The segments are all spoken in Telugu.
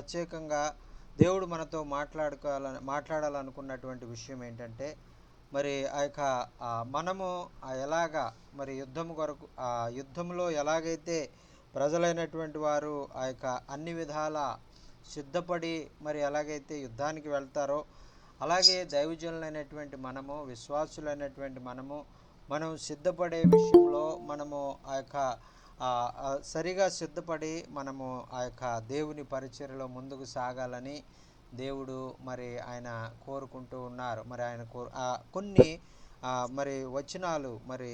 ప్రత్యేకంగా దేవుడు మనతో మాట్లాడాలనుకున్నటువంటి విషయం ఏంటంటే, మరి ఆ యొక్క మనము ఎలాగా మరి యుద్ధంలో ఎలాగైతే ప్రజలైనటువంటి వారు ఆ యొక్క అన్ని విధాల సిద్ధపడి మరి ఎలాగైతే యుద్ధానికి వెళ్తారో, అలాగే దైవజనులైనటువంటి మనము, విశ్వాసులైనటువంటి మనం సిద్ధపడే విషయంలో మనము ఆ యొక్క సరిగా సిద్ధపడి మనము ఆ యొక్క దేవుని పరిచర్యలో ముందుకు సాగాలని దేవుడు మరి ఆయన కోరుకుంటూ ఉన్నారు. మరి ఆయన కొన్ని మరి వచనాలు మరి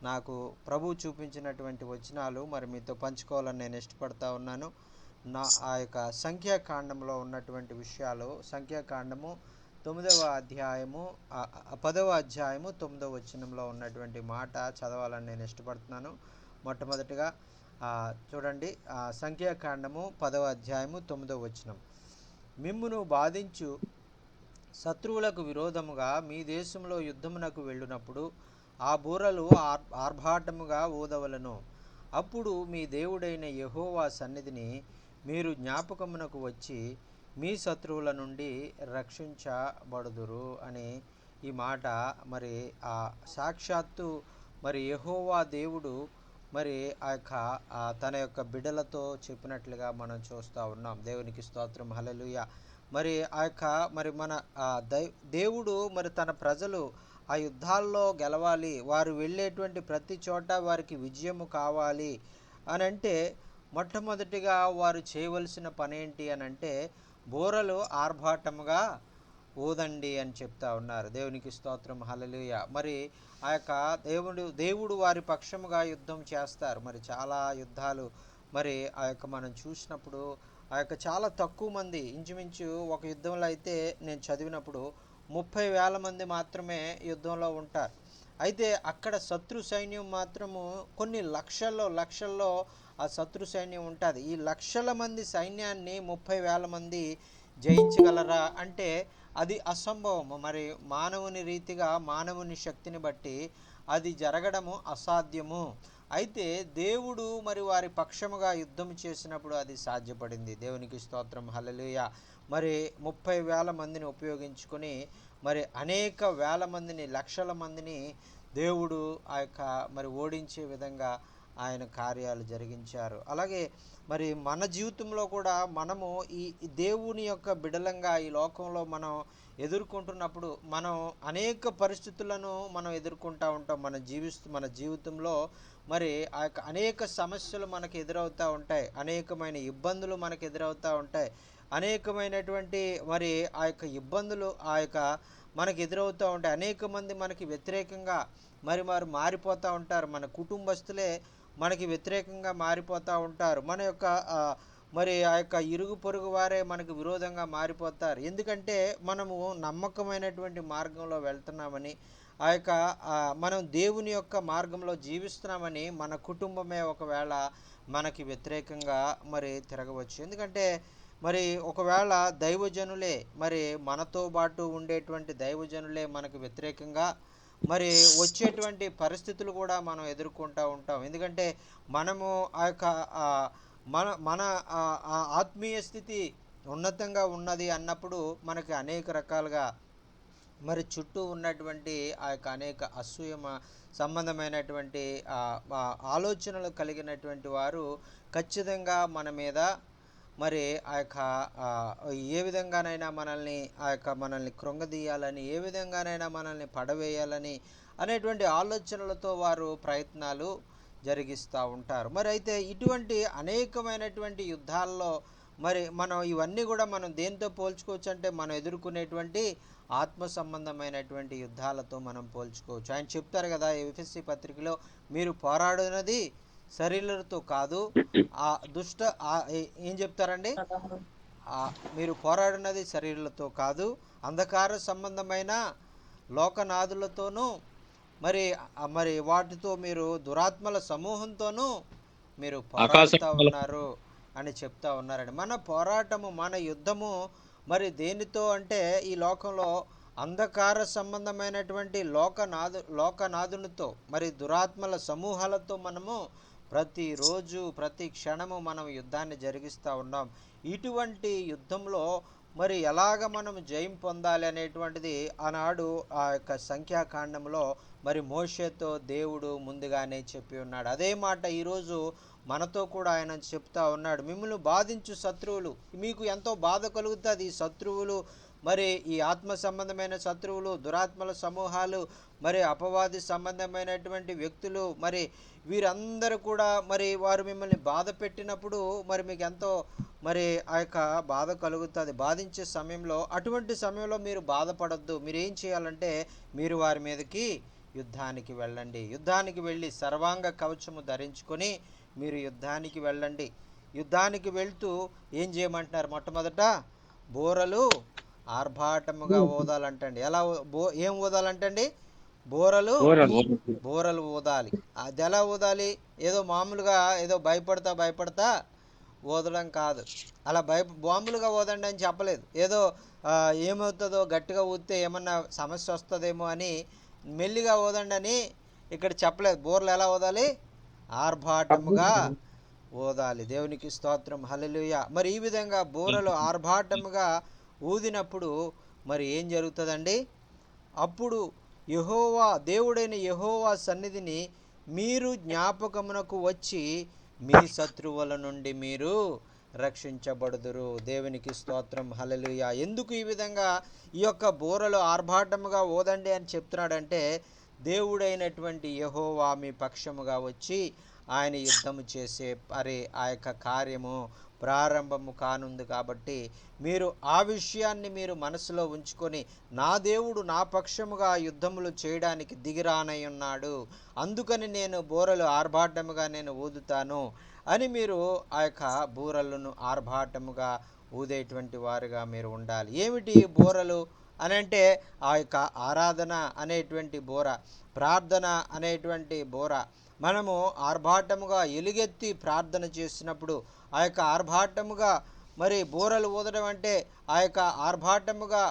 నాకు ప్రభు చూపించినటువంటి వచనాలు మరి మీతో పంచుకోవాలని నేను ఇష్టపడతా ఉన్నాను. ఆ యొక్క సంఖ్యాకాండంలో ఉన్నటువంటి విషయాలు, సంఖ్యాకాండము 9వ అధ్యాయము 10వ అధ్యాయము 9వ వచనంలో ఉన్నటువంటి మాట చదవాలని నేను ఇష్టపడుతున్నాను. మొట్టమొదటిగా చూడండి, సంఖ్యాకాండము 10వ అధ్యాయము 9వ వచనం. మిమ్మును బాధించు శత్రువులకు విరోధముగా మీ దేశంలో యుద్ధమునకు వెళ్ళినప్పుడు ఆ బూరలు ఆర్భాటముగా ఊదవలను. అప్పుడు మీ దేవుడైన యెహోవా సన్నిధిని మీరు జ్ఞాపకమునకు వచ్చి మీ శత్రువుల నుండి రక్షించబడుదురు అని ఈ మాట మరి సాక్షాత్తు మరి యెహోవా దేవుడు మరి ఆ యొక్క తన యొక్క బిడ్డలతో చెప్పినట్లుగా మనం చూస్తూ ఉన్నాం. దేవునికి స్తోత్రం, హల్లెలూయా. మరి ఆ యొక్క మరి మన దేవుడు మరి తన ప్రజలు ఆ యుద్ధాల్లో గెలవాలి, వారు వెళ్ళేటువంటి ప్రతి చోట వారికి విజయము కావాలి అని అంటే మొట్టమొదటిగా వారు చేయవలసిన పని ఏంటి అని అంటే బూరలు ఆర్భాటముగా ఊదండి అని చెప్తా ఉన్నారు. దేవునికి స్తోత్రం, హల్లెలూయా. మరి ఆ యొక్క దేవుడు వారి పక్షముగా యుద్ధం చేస్తారు. మరి చాలా యుద్ధాలు మరి ఆ యొక్క మనం చూసినప్పుడు ఆ యొక్క చాలా తక్కువ మంది, ఇంచుమించు ఒక యుద్ధంలో అయితే నేను చదివినప్పుడు 30,000 మంది మాత్రమే యుద్ధంలో ఉంటారు. అయితే అక్కడ శత్రు సైన్యం మాత్రము కొన్ని లక్షల్లో ఆ శత్రు సైన్యం ఉంటుంది. ఈ లక్షల మంది సైన్యాన్ని 30,000 మంది జయించగలరా అంటే అది అసంభవము. మరి మానవుని రీతిగా, మానవుని శక్తిని బట్టి అది జరగడము అసాధ్యము. అయితే దేవుడు మరి వారి పక్షముగా యుద్ధం చేసినప్పుడు అది సాధ్యపడింది. దేవునికి స్తోత్రం, హల్లెలూయా. మరి 30,000 మందిని ఉపయోగించుకొని మరి అనేక వేల మందిని, లక్షల మందిని దేవుడు ఆ యొక్క మరి ఓడించే విధంగా ఆయన కార్యాలు జరిగించారు. అలాగే మరి మన జీవితంలో కూడా మనము ఈ దేవుని యొక్క బిడలంగా ఈ లోకంలో మనం ఎదుర్కొంటున్నప్పుడు మనం అనేక పరిస్థితులను మనం ఎదుర్కొంటూ ఉంటాం. మన జీవితంలో మరి ఆ యొక్క అనేక సమస్యలు మనకు ఎదురవుతూ ఉంటాయి, అనేకమైన ఇబ్బందులు మనకు ఎదురవుతూ ఉంటాయి, అనేకమైనటువంటి మరి ఆ యొక్క ఇబ్బందులు మనకు ఎదురవుతూ ఉంటాయి. అనేక మంది మనకి వ్యతిరేకంగా వారు మారిపోతూ ఉంటారు. మన కుటుంబస్తులే మనకి వ్యతిరేకంగా మారిపోతూ ఉంటారు. మన యొక్క మరి ఆ యొక్క ఇరుగు పొరుగు వారే మనకు విరోధంగా మారిపోతారు. ఎందుకంటే మనము నమ్మకమైనటువంటి మార్గంలో వెళ్తున్నామని, ఆ యొక్క మనం దేవుని యొక్క మార్గంలో జీవిస్తున్నామని మన కుటుంబమే ఒకవేళ మనకి వ్యతిరేకంగా మరి తిరగవచ్చు. ఎందుకంటే మరి ఒకవేళ దైవజనులే మరి మనతో పాటు ఉండేటువంటి దైవజనులే మనకు వ్యతిరేకంగా మరి వచ్చేటువంటి పరిస్థితులు కూడా మనం ఎదుర్కొంటూ ఉంటాం. ఎందుకంటే మనము ఆ యొక్క మన మన ఆత్మీయ స్థితి ఉన్నతంగా ఉన్నది అన్నప్పుడు మనకి అనేక రకాలుగా మరి చుట్టూ ఉన్నటువంటి ఆ యొక్క అనేక అసూయ సంబంధమైనటువంటి ఆలోచనలు కలిగినటువంటి వారు ఖచ్చితంగా మన మీద మరి ఆ యొక్క ఏ విధంగానైనా మనల్ని కృంగదీయాలని, ఏ విధంగానైనా మనల్ని పడవేయాలని అనేటువంటి ఆలోచనలతో వారు ప్రయత్నాలు జరిగిస్తూ ఉంటారు. మరి అయితే ఇటువంటి అనేకమైనటువంటి యుద్ధాల్లో మరి మనం ఇవన్నీ కూడా మనం దేంతో పోల్చుకోవచ్చు అంటే మనం ఎదుర్కొనేటువంటి ఆత్మ సంబంధమైనటువంటి యుద్ధాలతో మనం పోల్చుకోవచ్చు. ఆయన చెప్తారు కదా ఎఫెసీ పత్రికలో, మీరు పోరాడునది శరీరులతో కాదు, ఏం చెప్తారండి, మీరు పోరాడినది శరీరులతో కాదు, అంధకార సంబంధమైన లోకనాథులతోనూ మరి వాటితో మీరు దురాత్మల సమూహంతోనూ మీరు పోరాడుతూ ఉన్నారు అని చెప్తా ఉన్నారండి. మన పోరాటము, మన యుద్ధము మరి దేనితో అంటే ఈ లోకంలో అంధకార సంబంధమైనటువంటి లోకనాథునితో మరి దురాత్మల సమూహాలతో మనము ప్రతిరోజు ప్రతి క్షణము మనం యుద్ధాన్ని జరిగిస్తూ ఉన్నాం. ఇటువంటి యుద్ధంలో మరి ఎలాగ మనం జయం పొందాలి అనేటువంటిది ఆనాడు ఆ యొక్క సంఖ్యాకాండంలో మరి మోషేతో దేవుడు ముందుగానే చెప్పి ఉన్నాడు. అదే మాట ఈరోజు మనతో కూడా ఆయన చెప్తా ఉన్నాడు. మిమ్మల్ని బాధించు శత్రువులు, మీకు ఎంతో బాధ కలుగుతుంది. ఈ శత్రువులు మరి ఈ ఆత్మ సంబంధమైన శత్రువులు, దురాత్మల సమూహాలు, మరి అపవాది సంబంధమైనటువంటి వ్యక్తులు, మరి వీరందరూ కూడా మరి వారు మిమ్మల్ని బాధ పెట్టినప్పుడు మరి మీకు ఎంతో మరి ఆ యొక్క బాధ కలుగుతుంది బాధించే సమయంలో. అటువంటి సమయంలో మీరు బాధపడద్దు. మీరు ఏం చేయాలంటే మీరు వారి మీదకి యుద్ధానికి వెళ్ళండి. యుద్ధానికి వెళ్ళి సర్వాంగ కవచము ధరించుకొని మీరు యుద్ధానికి వెళ్ళండి. యుద్ధానికి వెళ్తూ ఏం చేయమంటున్నారు? మొట్టమొదట బోరలు ఆర్భాటముగా ఊదాలంటండి. ఎలా ఏం ఊదాలంటండి? బోరలు బోరలు ఊదాలి. అది ఎలా ఊదాలి? ఏదో మామూలుగా ఏదో భయపడతా ఊదడం కాదు. అలా మామూలుగా ఊదండి అని చెప్పలేదు. ఏదో ఏమవుతుందో గట్టిగా ఊదితే ఏమన్నా సమస్య వస్తుందేమో అని మెల్లిగా ఊదండి అని ఇక్కడ చెప్పలేదు. బోర్లు ఎలా ఊదాలి? ఆర్భాటముగా ఊదాలి. దేవునికి స్తోత్రం, హల్లెలూయా. మరి ఈ విధంగా బోరలు ఆర్భాటముగా ఊదినప్పుడు మరి ఏం జరుగుతుందండి? అప్పుడు యెహోవా దేవుడైన యెహోవా సన్నిధిని మీరు జ్ఞాపకమునకు వచ్చి మీ శత్రువుల నుండి మీరు రక్షించబడుదురు. దేవునికి స్తోత్రం, హల్లెలూయా. ఎందుకు ఈ విధంగా ఈ యొక్క బోరలు ఆర్భాటముగా ఊదండి అని చెప్తున్నాడంటే దేవుడైనటువంటి యెహోవా మీ పక్షముగా వచ్చి ఆయన యుద్ధము చేసే ఆ యొక్క కార్యము ప్రారంభము కానుంది. కాబట్టి మీరు ఆ విషయాన్ని మీరు మనసులో ఉంచుకొని నా దేవుడు నా పక్షముగా యుద్ధములు చేయడానికి దిగిరానై ఉన్నాడు, అందుకని నేను బూరలు ఆర్భాటముగా నేను ఊదుతాను అని మీరు ఆ యొక్క బూరలను ఆర్భాటముగా ఊదేటువంటి వారుగా మీరు ఉండాలి. ఏమిటి బూరలు అని అంటే ఆ యొక్క ఆరాధన అనేటువంటి బోర, ప్రార్థన అనేటువంటి బోర. మనము ఆర్భాటముగా ఎలుగెత్తి ప్రార్థన చేసినప్పుడు ఆ యొక్క ఆర్భాటముగా మరి బూరలు ఊదడం అంటే ఆ యొక్క ఆర్భాటముగా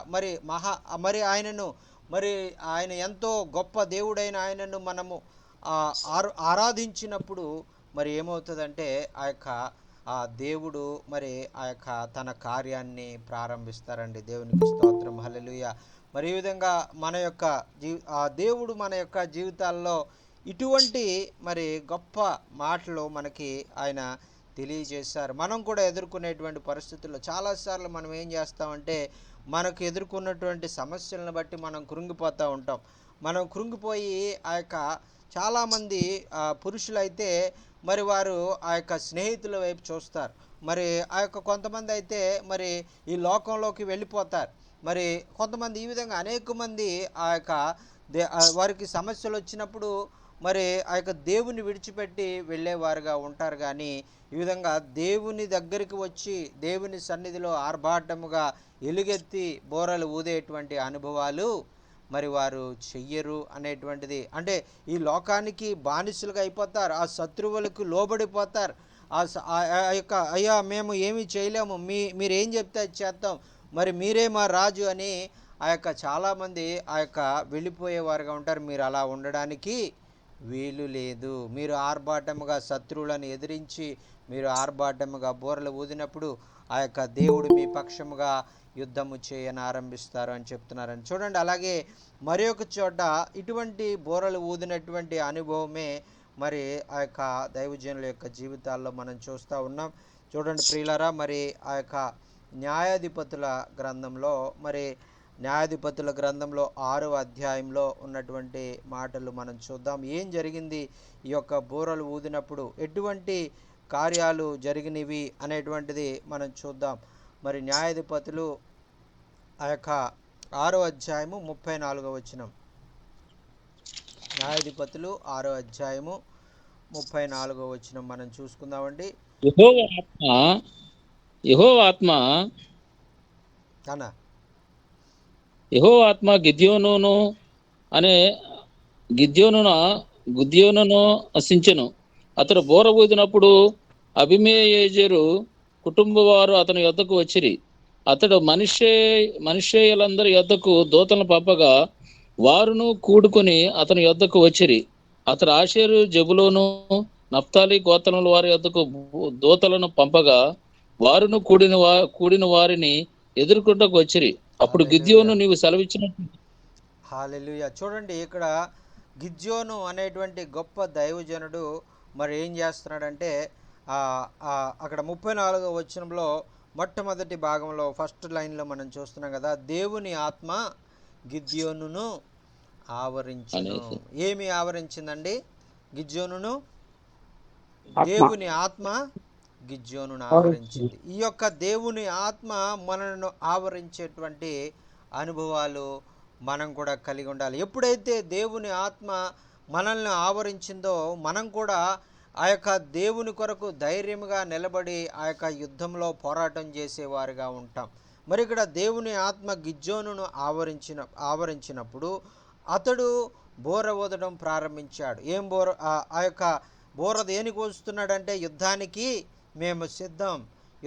మరి ఆయనను మరి ఆయన ఎంతో గొప్ప దేవుడైన ఆయనను మనము ఆరాధించినప్పుడు మరి ఏమవుతుందంటే ఆ దేవుడు మరి ఆ యొక్క తన కార్యాన్ని ప్రారంభిస్తారండి. దేవునికి స్తోత్రం, హల్లెలూయా. మరి ఈ విధంగా మన యొక్క ఆ దేవుడు మన యొక్క జీవితాల్లో ఇటువంటి మరి గొప్ప మాటలు మనకి ఆయన తెలియజేశారు. మనం కూడా ఎదుర్కొనేటువంటి పరిస్థితుల్లో చాలాసార్లు మనం ఏం చేస్తామంటే మనకు ఎదుర్కొన్నటువంటి సమస్యలను బట్టి మనం కృంగిపోతూ ఉంటాం. మనం కృంగిపోయి ఆ యొక్క చాలామంది పురుషులైతే మరి వారు ఆ యొక్క స్నేహితుల వైపు చూస్తారు. మరి ఆ యొక్క కొంతమంది అయితే మరి ఈ లోకంలోకి వెళ్ళిపోతారు. మరి కొంతమంది ఈ విధంగా అనేక మంది ఆ యొక్క వారికి సమస్యలు వచ్చినప్పుడు మరి ఆ యొక్క దేవుని విడిచిపెట్టి వెళ్ళేవారుగా ఉంటారు. కానీ ఈ విధంగా దేవుని దగ్గరికి వచ్చి దేవుని సన్నిధిలో ఆర్భాటముగా ఎలుగెత్తి బోరలు ఊదేటువంటి అనుభవాలు మరి వారు చెయ్యరు అనేటువంటిది. అంటే ఈ లోకానికి బానిసలుగా అయిపోతారు, ఆ శత్రువులకు లోబడిపోతారు. ఆ యొక్క అయ్యా మేము ఏమీ చేయలేము, మీరేం చెప్తే అది చేస్తాం, మరి మీరే మా రాజు అని ఆ యొక్క చాలామంది ఆ యొక్క వెళ్ళిపోయేవారుగా ఉంటారు. మీరు అలా ఉండడానికి వీలు లేదు. మీరు ఆర్భాటముగా శత్రువులను ఎదిరించి మీరు ఆర్భాటముగా బోరలు ఊదినప్పుడు ఆ యొక్క దేవుడు మీ పక్షముగా యుద్ధము చేయని ఆరంభిస్తారు అని చెప్తున్నారని చూడండి. అలాగే మరి ఒక చోట ఇటువంటి బోరలు ఊదినటువంటి అనుభవమే మరి ఆ యొక్క దైవజనుల యొక్క జీవితాల్లో మనం చూస్తూ ఉన్నాం. చూడండి ప్రియులారా, మరి ఆ యొక్క న్యాయాధిపతుల గ్రంథంలో మరి న్యాయాధిపతుల గ్రంథంలో 6వ అధ్యాయంలో ఉన్నటువంటి మాటలు మనం చూద్దాం. ఏం జరిగింది ఈ యొక్క బూరలు ఊదినప్పుడు, ఎటువంటి కార్యాలు జరిగినవి అనేటువంటిది మనం చూద్దాం. మరి న్యాయాధిపతులు ఆ యొక్క 6వ అధ్యాయము 34వ వచనం. న్యాయాధిపతులు 6వ అధ్యాయము 34వ వచనం మనం చూసుకుందామండి. యెహోవా ఆత్మ గిద్యోనును హసించెను. అతడు బోర ఊదినప్పుడు అబీమెలెకు కుటుంబ వారు అతని యొద్దకు వచ్చిరి. అతడు మనుష్యులందరి యొద్దకు దూతలను పంపగా వారును కూడుకొని అతని యొద్దకు వచ్చిరి. అతడు ఆషేరు, జెబులూను, నఫ్తాలి గోత్రముల వారి యొద్దకు దూతలను పంపగా వారును కూడిన వారిని ఎదుర్కొంటకు వచ్చిరి. అప్పుడు హల్లెలూయా. గిద్యోను నీవు సెలవిచ్చినట్టు హల్లెలూయా. చూడండి ఇక్కడ గిద్యోను అనేటువంటి గొప్ప దైవజనుడు మరి ఏం చేస్తున్నాడంటే ఆ, అక్కడ 34వ వచనంలో మొట్టమొదటి భాగంలో ఫస్ట్ లైన్లో మనం చూస్తున్నాం కదా, దేవుని ఆత్మ గిద్యోనును ఆవరించును. అనేసి ఏమి ఆవరించిందండి గిద్యోనును? ఆత్మ దేవుని ఆత్మ గిద్యోనును ఆవరించింది. ఆవరించింది. ఈ యొక్క దేవుని ఆత్మ మనలను ఆవరించేటువంటి అనుభవాలు మనం కూడా కలిగి ఉండాలి. ఎప్పుడైతే దేవుని ఆత్మ మనల్ని ఆవరించిందో మనం కూడా ఆ యొక్క దేవుని కొరకు ధైర్యముగా నిలబడి ఆ యొక్క యుద్ధంలో పోరాటం చేసేవారుగా ఉంటాం. మరి ఇక్కడ దేవుని ఆత్మ గిద్యోనును ఆవరించినప్పుడు అతడు బోర ఊదడం ప్రారంభించాడు. ఏం బోర? ఆ యొక్క బోర దేనికి వస్తున్నాడంటే యుద్ధానికి మేము సిద్ధం,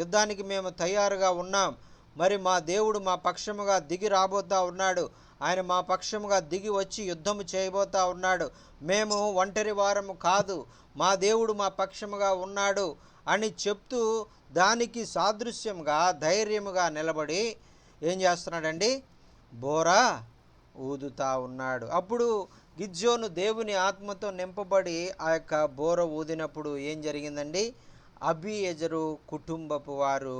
యుద్ధానికి మేము తయారుగా ఉన్నాం, మరి మా దేవుడు మా పక్షముగా దిగి రాబోతా ఉన్నాడు, ఆయన మా పక్షముగా దిగి వచ్చి యుద్ధము చేయబోతా ఉన్నాడు, మేము ఒంటరి వారము కాదు, మా దేవుడు మా పక్షముగా ఉన్నాడు అని చెప్తూ దానికి సాదృశ్యంగా ధైర్యముగా నిలబడి ఏం చేస్తున్నాడండి? బోరా ఊదుతా ఉన్నాడు. అప్పుడు గిద్యోను దేవుని ఆత్మతో నింపబడి ఆ యొక్క బోర ఊదినప్పుడు ఏం జరిగిందండి? అబీయెజరు కుటుంబపు వారు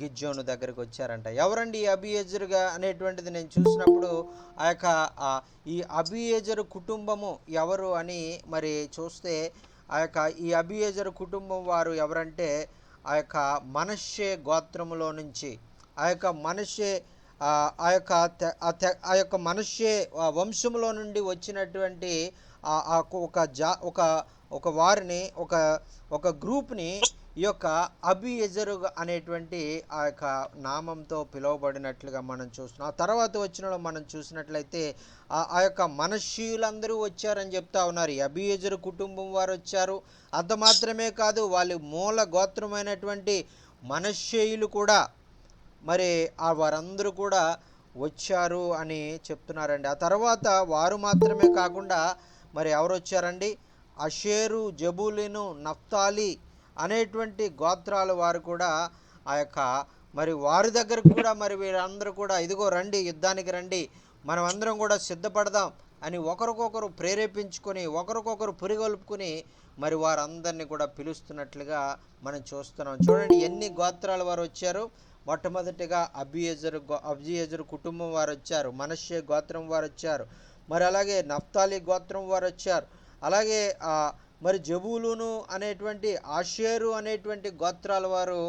గిద్యోను దగ్గరికి వచ్చారంట. ఎవరండి ఈ అబీయెజరుగా అనేటువంటిది నేను చూసినప్పుడు ఆ యొక్క ఈ అబీయెజరు కుటుంబము ఎవరు అని మరి చూస్తే ఆ యొక్క ఈ అబీయెజరు కుటుంబం వారు ఎవరంటే ఆ యొక్క మనష్షే గోత్రములో నుంచి ఆ యొక్క మనష్షే ఆ యొక్క మనష్షే వంశంలో నుండి వచ్చినటువంటి ఒక వారిని ఒక గ్రూప్ని ఈ యొక్క అబీయెజరు అనేటువంటి ఆ యొక్క నామంతో పిలువబడినట్లుగా మనం చూస్తున్నాం. ఆ తర్వాత వచ్చిన మనం చూసినట్లయితే ఆ యొక్క మనష్షీయులందరూ వచ్చారని చెప్తా ఉన్నారు. ఈ అబీయెజరు కుటుంబం వారు వచ్చారు. అంత మాత్రమే కాదు, వాళ్ళ మూల గోత్రమైనటువంటి మనష్షేయులు కూడా మరి వారందరూ కూడా వచ్చారు అని చెప్తున్నారండి. ఆ తర్వాత వారు మాత్రమే కాకుండా మరి ఎవరు వచ్చారండి? అషేరు, జబూలును, నఫ్తాలి అనేటువంటి గోత్రాల వారు కూడా ఆ యొక్క మరి వారి దగ్గరకు కూడా మరి వీరందరూ కూడా ఇదిగో రండి, యుద్ధానికి రండి, మనం అందరం కూడా సిద్ధపడదాం అని ఒకరికొకరు ప్రేరేపించుకొని ఒకరికొకరు పురిగొల్పుకొని మరి వారందరినీ కూడా పిలుస్తున్నట్లుగా మనం చూస్తున్నాం. చూడండి ఎన్ని గోత్రాల వారు వచ్చారు. మొట్టమొదటిగా అబీయెజరు కుటుంబం వారు వచ్చారు, మనష్షే గోత్రం వారు వచ్చారు, మరి అలాగే నఫ్తాలి గోత్రం వారు వచ్చారు, అలాగే మరి జబూలును అనేటువంటి ఆషేరు అనేటువంటి గోత్రాల వారు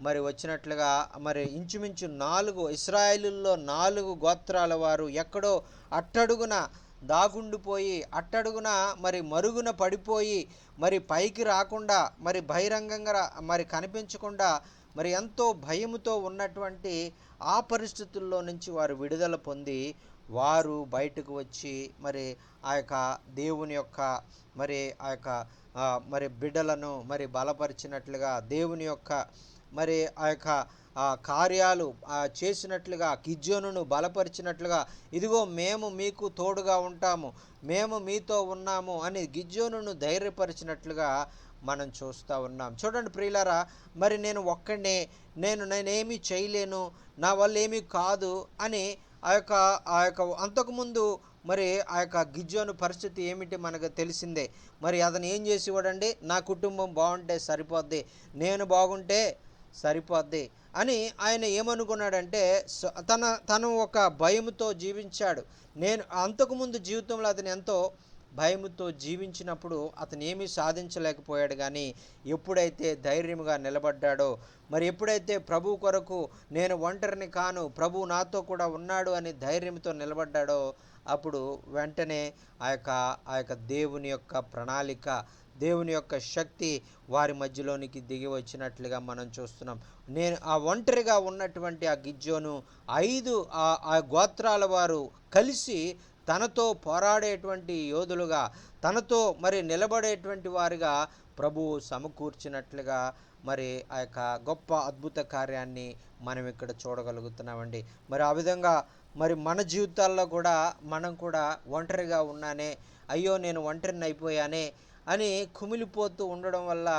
మరి వచ్చినట్లుగా మరి ఇంచుమించు 4 ఇశ్రాయేలుల్లో 4 గోత్రాల వారు ఎక్కడో అట్టడుగున దాగుండిపోయి అట్టడుగున మరి మరుగున పడిపోయి మరి పైకి రాకుండా మరి బహిరంగంగా మరి కనిపించకుండా మరి ఎంతో భయముతో ఉన్నటువంటి ఆ పరిస్థితుల్లో నుంచి వారు విడుదల పొంది వారు బయటకు వచ్చి మరి ఆ యొక్క దేవుని యొక్క మరి ఆ యొక్క మరి బిడ్డలను మరి బలపరిచినట్లుగా దేవుని యొక్క మరి ఆ యొక్క కార్యాలు చేసినట్లుగా గిద్యోనును బలపరిచినట్లుగా ఇదిగో మేము మీకు తోడుగా ఉంటాము, మేము మీతో ఉన్నాము అని గిద్యోనును ధైర్యపరిచినట్లుగా మనం చూస్తూ ఉన్నాం. చూడండి ప్రియులారా, మరి నేను ఒక్కడే, నేనేమీ చేయలేను, నా వల్ల ఏమీ కాదు అని ఆ యొక్క అంతకుముందు మరి ఆ యొక్క గిద్యోను పరిస్థితి ఏమిటి మనకు తెలిసిందే. మరి అతను ఏం చేసేవాడండి? నా కుటుంబం బాగుంటే సరిపోద్ది, నేను బాగుంటే సరిపోద్ది అని ఆయన ఏమనుకున్నాడంటే తను ఒక భయముతో జీవించాడు. నేను అంతకుముందు జీవితంలో అతను ఎంతో భయముతో జీవించినప్పుడు అతను ఏమీ సాధించలేకపోయాడు. కానీ ఎప్పుడైతే ధైర్యముగా నిలబడ్డాడో, మరి ఎప్పుడైతే ప్రభు కొరకు నేను ఒంటరిని కాను, ప్రభు నాతో కూడా ఉన్నాడు అని ధైర్యంతో నిలబడ్డాడో అప్పుడు వెంటనే ఆ యొక్క దేవుని యొక్క ప్రణాళిక, దేవుని యొక్క శక్తి వారి మధ్యలోనికి దిగి వచ్చినట్లుగా మనం చూస్తున్నాం. నేను ఒంటరిగా ఉన్నటువంటి ఆ గిద్యోను 5 ఆ గోత్రాల వారు కలిసి తనతో పోరాడేటువంటి యోధులుగా, తనతో మరి నిలబడేటువంటి వారిగా ప్రభువు సమకూర్చినట్లుగా మరి ఆ యొక్క గొప్ప అద్భుత కార్యాన్ని మనం ఇక్కడ చూడగలుగుతున్నామండి. మరి ఆ విధంగా మరి మన జీవితాల్లో కూడా మనం కూడా ఒంటరిగా ఉన్నానే, అయ్యో నేను ఒంటరిని అయిపోయానే అని కుమిలిపోతూ ఉండడం వల్ల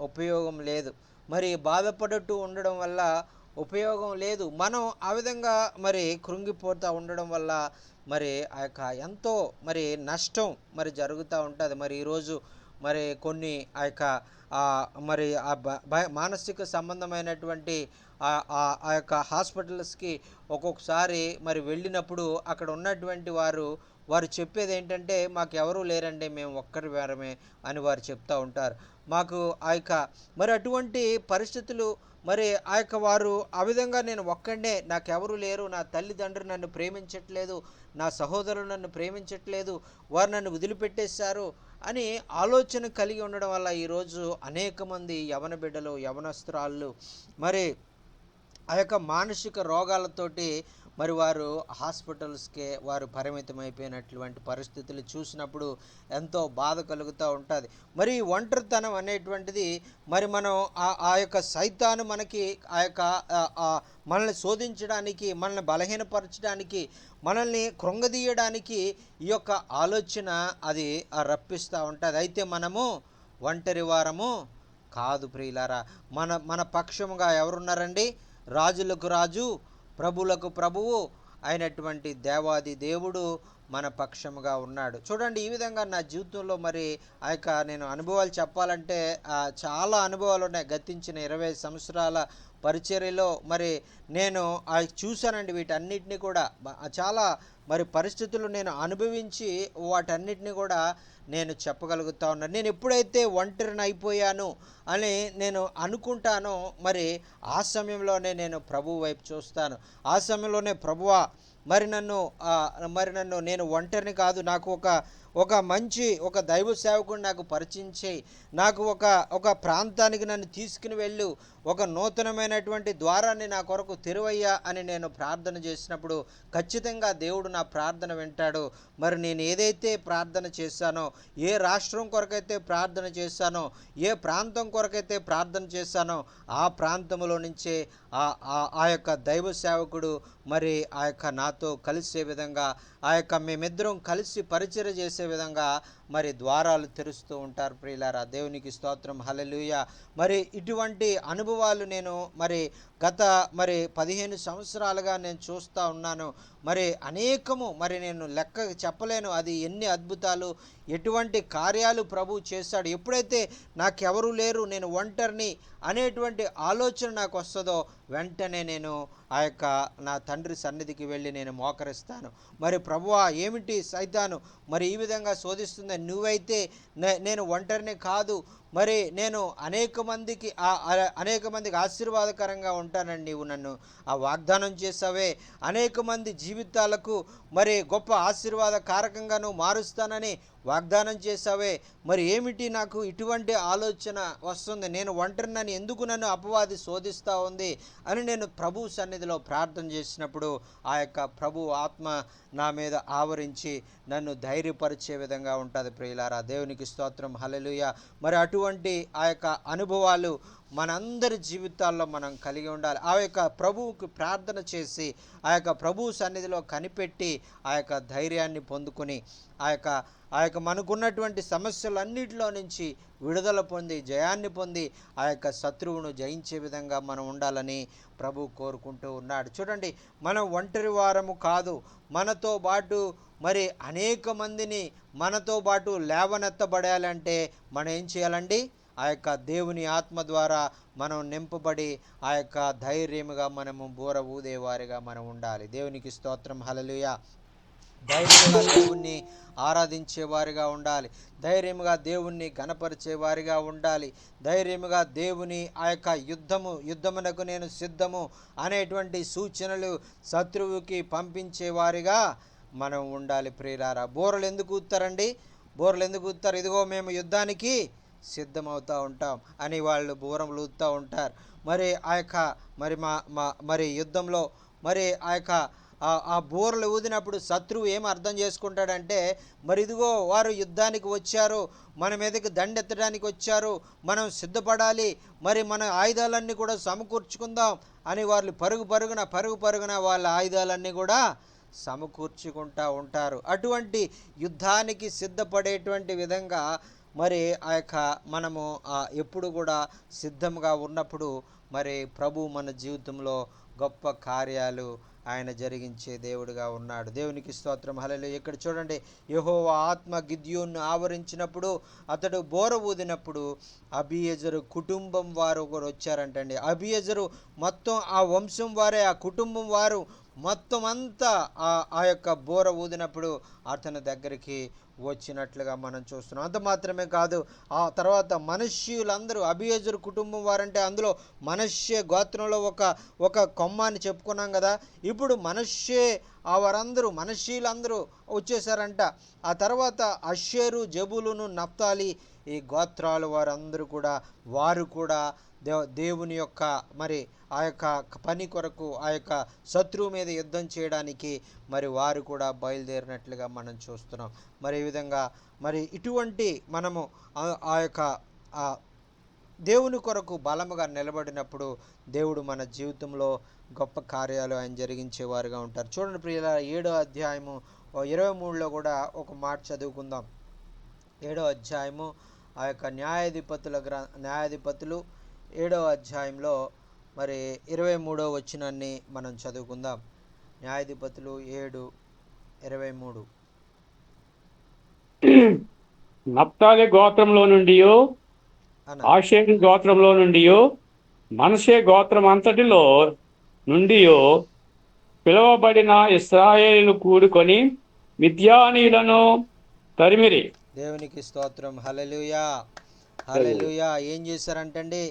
ఉపయోగం లేదు, మరి బాధపడుతూ ఉండడం వల్ల ఉపయోగం లేదు. మనం ఆ విధంగా మరి కృంగిపోతూ ఉండడం వల్ల మరి ఆ యొక్క ఎంతో మరి నష్టం మరి జరుగుతూ ఉంటుంది. మరి ఈరోజు మరి కొన్ని ఆ యొక్క మరి మానసిక సంబంధమైనటువంటి ఆ యొక్క హాస్పిటల్స్కి ఒక్కొక్కసారి మరి వెళ్ళినప్పుడు అక్కడ ఉన్నటువంటి వారు చెప్పేది ఏంటంటే, మాకు ఎవరూ లేరండి, మేము ఒక్కరి వారమే అని వారు చెప్తూ ఉంటారు. మాకు ఆ యొక్క మరి అటువంటి పరిస్థితులు మరి ఆ యొక్క వారు ఆ విధంగా నేను ఒక్కడే, నాకెవరు లేరు, నా తల్లిదండ్రులు నన్ను ప్రేమించట్లేదు, నా సహోదరులు నన్ను ప్రేమించట్లేదు, వారు నన్ను వదిలిపెట్టేశారు అని ఆలోచన కలిగి ఉండడం వల్ల ఈరోజు అనేక మంది యవన బిడ్డలు, యవనస్తురాళ్ళు మరి ఆ యొక్క మానసిక రోగాలతోటి మరి వారు హాస్పిటల్స్కే వారు పరిమితమైపోయినటువంటి పరిస్థితులు చూసినప్పుడు ఎంతో బాధ కలుగుతూ ఉంటుంది. మరి ఒంటరితనం అనేటువంటిది మరి మనం ఆ యొక్క సైతాను మనకి ఆ యొక్క మనల్ని శోధించడానికి, మనల్ని బలహీనపరచడానికి, మనల్ని కృంగదీయడానికి ఈ యొక్క ఆలోచన అది రప్పిస్తూ ఉంటుంది. అయితే మనము ఒంటరి వారము కాదు ప్రియులారా. మన పక్షముగా ఎవరున్నారండి? రాజులకు రాజు, ప్రభులకు ప్రభువు అయినటువంటి దేవాది దేవుడు మన పక్షముగా ఉన్నాడు. చూడండి, ఈ విధంగా నా జీవితంలో మరి ఆ యొక్క నేను అనుభవాలు చెప్పాలంటే చాలా అనుభవాలు ఉన్నాయి. గతించిన 20 సంవత్సరాల పరిచర్యలో మరి నేను చూశానండి. వీటన్నిటిని కూడా చాలా మరి పరిస్థితులు నేను అనుభవించి వాటన్నిటిని కూడా నేను చెప్పగలుగుతా ఉన్నాను. నేను ఎప్పుడైతే ఒంటరిని అయిపోయాను అని నేను అనుకుంటానో మరి ఆ సమయంలోనే నేను ప్రభువు వైపు చూస్తాను. ఆ సమయంలోనే ప్రభువా మరి నన్ను నేను ఒంటరిని కాదు, నాకు ఒక మంచి దైవ సేవకుడు నాకు పరిచయం చేయి, నాకు ఒక ప్రాంతానికి నన్ను తీసుకుని వెళ్ళు, ఒక నూతనమైనటువంటి ద్వారాన్ని నా కొరకు తెరువయ్యా అని నేను ప్రార్థన చేసినప్పుడు ఖచ్చితంగా దేవుడు నా ప్రార్థన వింటాడు. మరి నేను ఏదైతే ప్రార్థన చేశానో, ఏ రాష్ట్రం కొరకైతే ప్రార్థన చేశానో, ఏ ప్రాంతం కొరకైతే ప్రార్థన చేశానో ఆ ప్రాంతంలో నుంచే ఆ యొక్క దైవ సేవకుడు మరి ఆ యొక్క నాతో కలిసే విధంగా, ఆ యొక్క మేమిద్దరం కలిసి పరిచర్య చేసే విధంగా మరి ద్వారాలు తెరుస్తూ ఉంటారు. ప్రియులారా, దేవునికి స్తోత్రం, హల్లెలూయా. మరి ఇటువంటి అనుభవాలు నేను మరి గత 15 సంవత్సరాలుగా నేను చూస్తూ ఉన్నాను. మరి అనేకము మరి నేను లెక్క చెప్పలేను అది ఎన్ని అద్భుతాలు, ఎటువంటి కార్యాలు ప్రభు చేశాడు. ఎప్పుడైతే నాకెవరూ లేరు, నేను ఒంటరిని అనేటువంటి ఆలోచన నాకు వస్తుందో వెంటనే నేను ఆ యొక్క నా తండ్రి సన్నిధికి వెళ్ళి నేను మోకరిస్తాను. మరి ప్రభువా, ఏమిటి సైతాను మరి ఈ విధంగా శోధిస్తుంది? నువ్వైతే నేను ఒంటరిని కాదు, మరి నేను అనేక మందికి ఆశీర్వాదకరంగా ఉంటానని నీవు నన్ను వాగ్దానం చేసావే, అనేక మంది జీవితాలకు మరి గొప్ప ఆశీర్వాదకారకంగా నువ్వు మారుస్తానని వాగ్దానం చేసావే, మరి ఏమిటి నాకు ఇటువంటి ఆలోచన వస్తుంది? నేను ఒంటరినని ఎందుకు నన్ను అపవాది శోధిస్తూ ఉంది అని నేను ప్రభు సన్నిధిలో ప్రార్థన చేసినప్పుడు ఆ యొక్క ప్రభు ఆత్మ నా మీద ఆవరించి నన్ను ధైర్యపరిచే విధంగా ఉంటుంది. ప్రియులారా, దేవునికి స్తోత్రం, హల్లెలూయా. మరి అటువంటి ఆ యొక్క అనుభవాలు మనందరి జీవితాల్లో మనం కలిగి ఉండాలి. ఆ యొక్క ప్రభువుకి ప్రార్థన చేసి ఆ యొక్క ప్రభువు సన్నిధిలో కనిపెట్టి ఆ యొక్క ధైర్యాన్ని పొందుకొని ఆ యొక్క మనకున్నటువంటి సమస్యలన్నిటిలో నుంచి విడుదల పొంది జయాన్ని పొంది ఆ యొక్క శత్రువును జయించే విధంగా మనం ఉండాలని ప్రభు కోరుకుంటూ ఉన్నాడు. చూడండి, మనం ఒంటరి వారము కాదు, మనతో పాటు మరి అనేక మందిని మనతో పాటు లేవనెత్తబడాలంటే మనం ఏం చేయాలండి? ఆ యొక్క దేవుని ఆత్మ ద్వారా మనం నింపబడి ఆ యొక్క ధైర్యముగా మనము బూర ఊదేవారిగా మనం ఉండాలి. దేవునికి స్తోత్రం, హల్లెలూయా. ధైర్యంగా దేవుణ్ణి ఆరాధించేవారిగా ఉండాలి, ధైర్యముగా దేవుణ్ణి గణపరిచేవారిగా ఉండాలి, ధైర్యముగా దేవుని ఆ యొక్క యుద్ధమునకు నేను సిద్ధము అనేటువంటి సూచనలు శత్రువుకి పంపించేవారిగా మనం ఉండాలి. ప్రియులారా, బోరలు ఎందుకు ఊతారండి? బోరలు ఎందుకు ఊతారు? ఇదిగో మేము యుద్ధానికి సిద్ధమవుతూ ఉంటాం అని వాళ్ళు బూరములు ఊదుతూ ఉంటారు. మరి ఆ యొక్క మరి యుద్ధంలో మరి ఆ యొక్క ఆ బూరలు ఊదినప్పుడు శత్రువు ఏం అర్థం చేసుకుంటాడంటే, మరి ఇదిగో వారు యుద్ధానికి వచ్చారు, మన మీదకి దండెత్తడానికి వచ్చారు, మనం సిద్ధపడాలి, మరి మన ఆయుధాలన్నీ కూడా సమకూర్చుకుందాం అని వాళ్ళు పరుగు పరుగున వాళ్ళ ఆయుధాలన్నీ కూడా సమకూర్చుకుంటూ ఉంటారు. అటువంటి యుద్ధానికి సిద్ధపడేటువంటి విధంగా మరి ఆ యొక్క మనము ఎప్పుడు కూడా సిద్ధంగా ఉన్నప్పుడు మరి ప్రభు మన జీవితంలో గొప్ప కార్యాలు ఆయన జరిగించే దేవుడిగా ఉన్నాడు. దేవునికి స్తోత్రం. హల్లెలూయా. ఇక్కడ చూడండి, యెహోవా ఆత్మ గిద్యోనును ఆవరించినప్పుడు అతడు బోర ఊదినప్పుడు అబీయెజరు కుటుంబం వారు కూడా వచ్చారంటండి. అబీయెజరు మొత్తం ఆ వంశం వారే, ఆ కుటుంబం వారు మొత్తం అంతా ఆ యొక్క బోర ఊదినప్పుడు అతని దగ్గరికి వచ్చినట్లుగా మనం చూస్తున్నాం. అంత మాత్రమే కాదు, ఆ తర్వాత మనష్యులందరూ, అబీయెజరు కుటుంబం వారంటే అందులో మనష్షే గోత్రంలో ఒక కొమ్మ అని చెప్పుకున్నాం కదా. ఇప్పుడు మనష్షే వారందరూ మనష్షీలందరూ వచ్చేసారంట. ఆ తర్వాత అషేరు, జబూలును, నఫ్తాలి ఈ గోత్రాలు వారందరూ కూడా వారు కూడా దేవుని యొక్క మరి ఆ యొక్క పని కొరకు, ఆ యొక్క శత్రువు మీద యుద్ధం చేయడానికి మరి వారు కూడా బయలుదేరినట్లుగా మనం చూస్తున్నాం. మరి ఈ విధంగా మరి ఇటువంటి మనము ఆ యొక్క దేవుని కొరకు బలముగా నిలబడినప్పుడు దేవుడు మన జీవితంలో గొప్ప కార్యాలు ఆయన జరిగించేవారుగా ఉంటారు. చూడండి ప్రియుల, 7వ అధ్యాయము 23లో కూడా ఒక మాట చదువుకుందాం. 7వ అధ్యాయము ఆ యొక్క న్యాయాధిపతులు 7వ అధ్యాయంలో మరి 23వ వచనాన్ని మనం చదువుకుందాం. న్యాయాధిపతులు 7:23. నప్తాలి గోత్రంలో నుండి, ఆషేరు గోత్రంలో నుండి, మనషే గోత్రం అంతటిలో నుండి పిలువబడిన ఇశ్రాయేలు కూడుకొని మిద్యానీయులను తరిమిరి. దేవునికి స్తోత్రం. హల్లెలూయా, హల్లెలూయా. ఏం చేశారంటండి,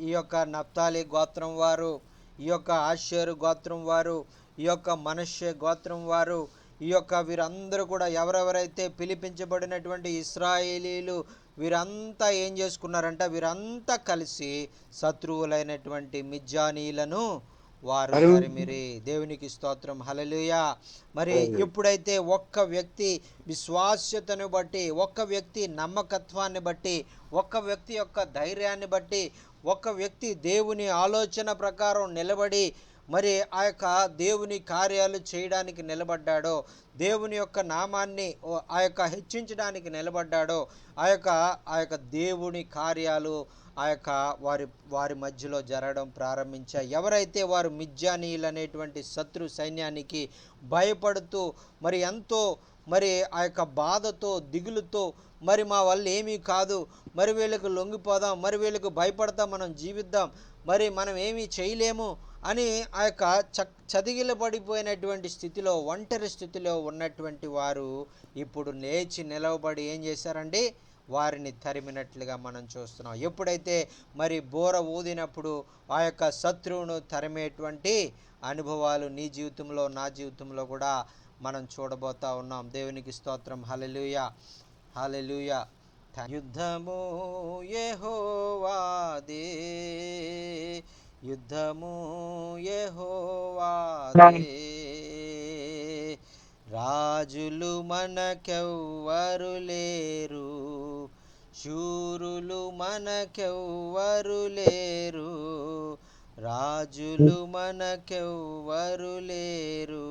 ఈ యొక్క నప్తాలి గోత్రం వారు, ఈ యొక్క ఆషేరు గోత్రం వారు, ఈ యొక్క మనష్షే గోత్రం వారు, ఈ యొక్క వీరందరూ కూడా ఎవరెవరైతే పిలిపించబడినటువంటి ఇశ్రాయేలీలు వీరంతా ఏం చేసుకున్నారంట, వీరంతా కలిసి శత్రువులైనటువంటి మిద్యానీయులను వారు తరిమిరి. దేవునికి స్తోత్రం. హల్లెలూయా. మరి ఎప్పుడైతే ఒక్క వ్యక్తి విశ్వాస్యతను బట్టి, ఒక్క వ్యక్తి నమ్మకత్వాన్ని బట్టి, ఒక్క వ్యక్తి యొక్క ధైర్యాన్ని బట్టి, ఒక్క వ్యక్తి దేవుని ఆలోచన ప్రకారం నిలబడి మరి ఆ యొక్క దేవుని కార్యాలు చేయడానికి నిలబడ్డాడో, దేవుని యొక్క నామాన్ని ఆ యొక్క హెచ్చించడానికి నిలబడ్డాడో, ఆ యొక్క దేవుని కార్యాలు ఆ యొక్క వారి మధ్యలో జరగడం ప్రారంభించాయి. ఎవరైతే వారు మిద్యానీయులు అనేటువంటి శత్రు సైన్యానికి భయపడుతూ మరి ఎంతో మరి ఆ యొక్క బాధతో, దిగులుతో, మరి మా వల్ల ఏమీ కాదు, మరి వీళ్ళకు లొంగిపోదాం, మరి వీళ్ళకు భయపడతాం, మనం జీవిద్దాం, మరి మనం ఏమీ చేయలేము అని ఆ యొక్క చదిగిలబడిపోయినటువంటి స్థితిలో, ఒంటరి స్థితిలో ఉన్నటువంటి వారు ఇప్పుడు లేచి నిలవబడి ఏం చేశారండి, వారిని తరిమినట్లుగా మనం చూస్తున్నాం. ఎప్పుడైతే మరి బోర ఊదినప్పుడు ఆ యొక్క శత్రువును తరిమేటువంటి అనుభవాలు నీ జీవితంలో, నా జీవితంలో కూడా మనం చూడబోతా ఉన్నాం. దేవునికి స్తోత్రం. హల్లెలూయా, హల్లెలూయా. యుద్ధము యెహోవాదే, యుద్ధము యెహోవాదే, రాజులు మనకెవ్వరు లేరు, శూరులు మనకెవ్వరు లేరు, రాజులు మనకెవ్వరు లేరు,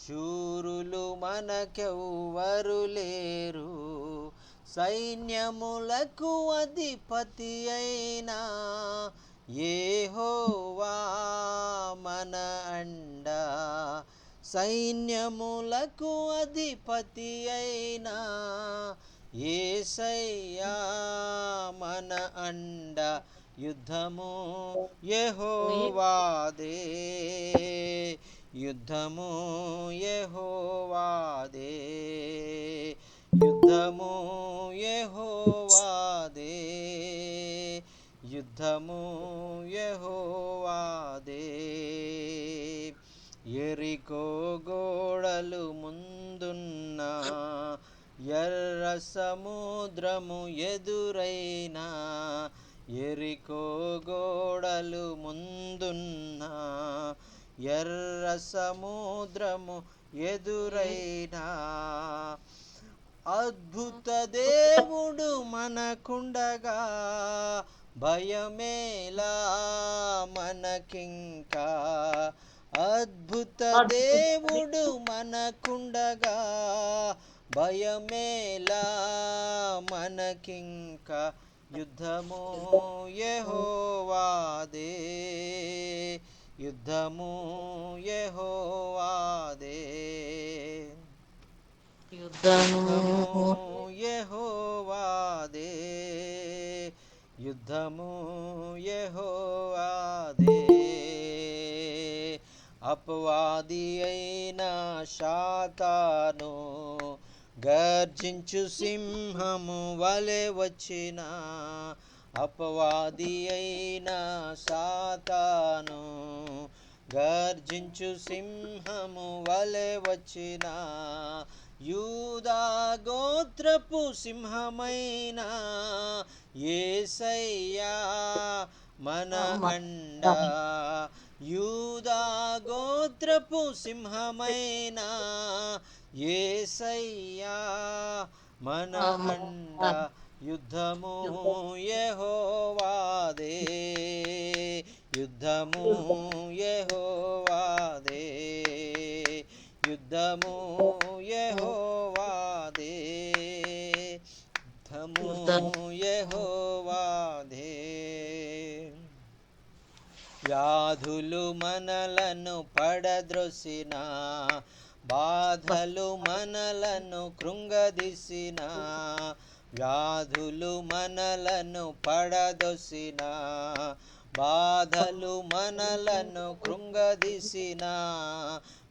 శూరులు మనకెవ్వరు లేరు, సైన్యములకు అధిపతి అయినా యెహోవా మన అండా, సైన్యములకు అధిపతి అయినా యేసయ్యా మన అండ, యుద్ధము యెహోవాదే, యుద్ధము యెహోవాదే, యుద్ధము యెహోవాదే, యుద్ధము యెహోవాదే. యెరికో గోడలు ముందున్నా, ఎర్ర సముద్రము ఎదురైనా, యెరికో గోడలు ముందున్నా, ఎర్ర సముద్రము ఎదురైనా, అద్భుత దేవుడు మనకుండగా భయమేలా మనకింకా, అద్భుత దేవుడు మనకుండగా భయమేలా మనకింక, యుద్ధము యెహోవాదే, యుద్ధము యెహోవాదే, యుద్ధము యెహోవాదే, యుద్ధము యెహోవాదే. అపవాది అయిన శాతాను గర్జించు సింహము వలె వచ్చిన, అపవాది అయిన సాతాను గర్జించు సింహము వలె వచ్చిన, యూదా గోత్రపు సింహమైన యేసయ్యా మన అండ, యూదా గోత్రపు సింహమైన యేసయ్యా మన అండ, యుద్ధము యెహోవాదే, యుద్ధము యెహోవాదే, యుద్ధము యెహోవాదే, యుద్ధము యెహోవాదే. వ్యాధులు మనలను పడద్రొసిన, బాధలు మనలను కృంగదీసిన, వ్యాధులు మనలను పడదొసిన, బాధలు మనలను కృంగదీసిన,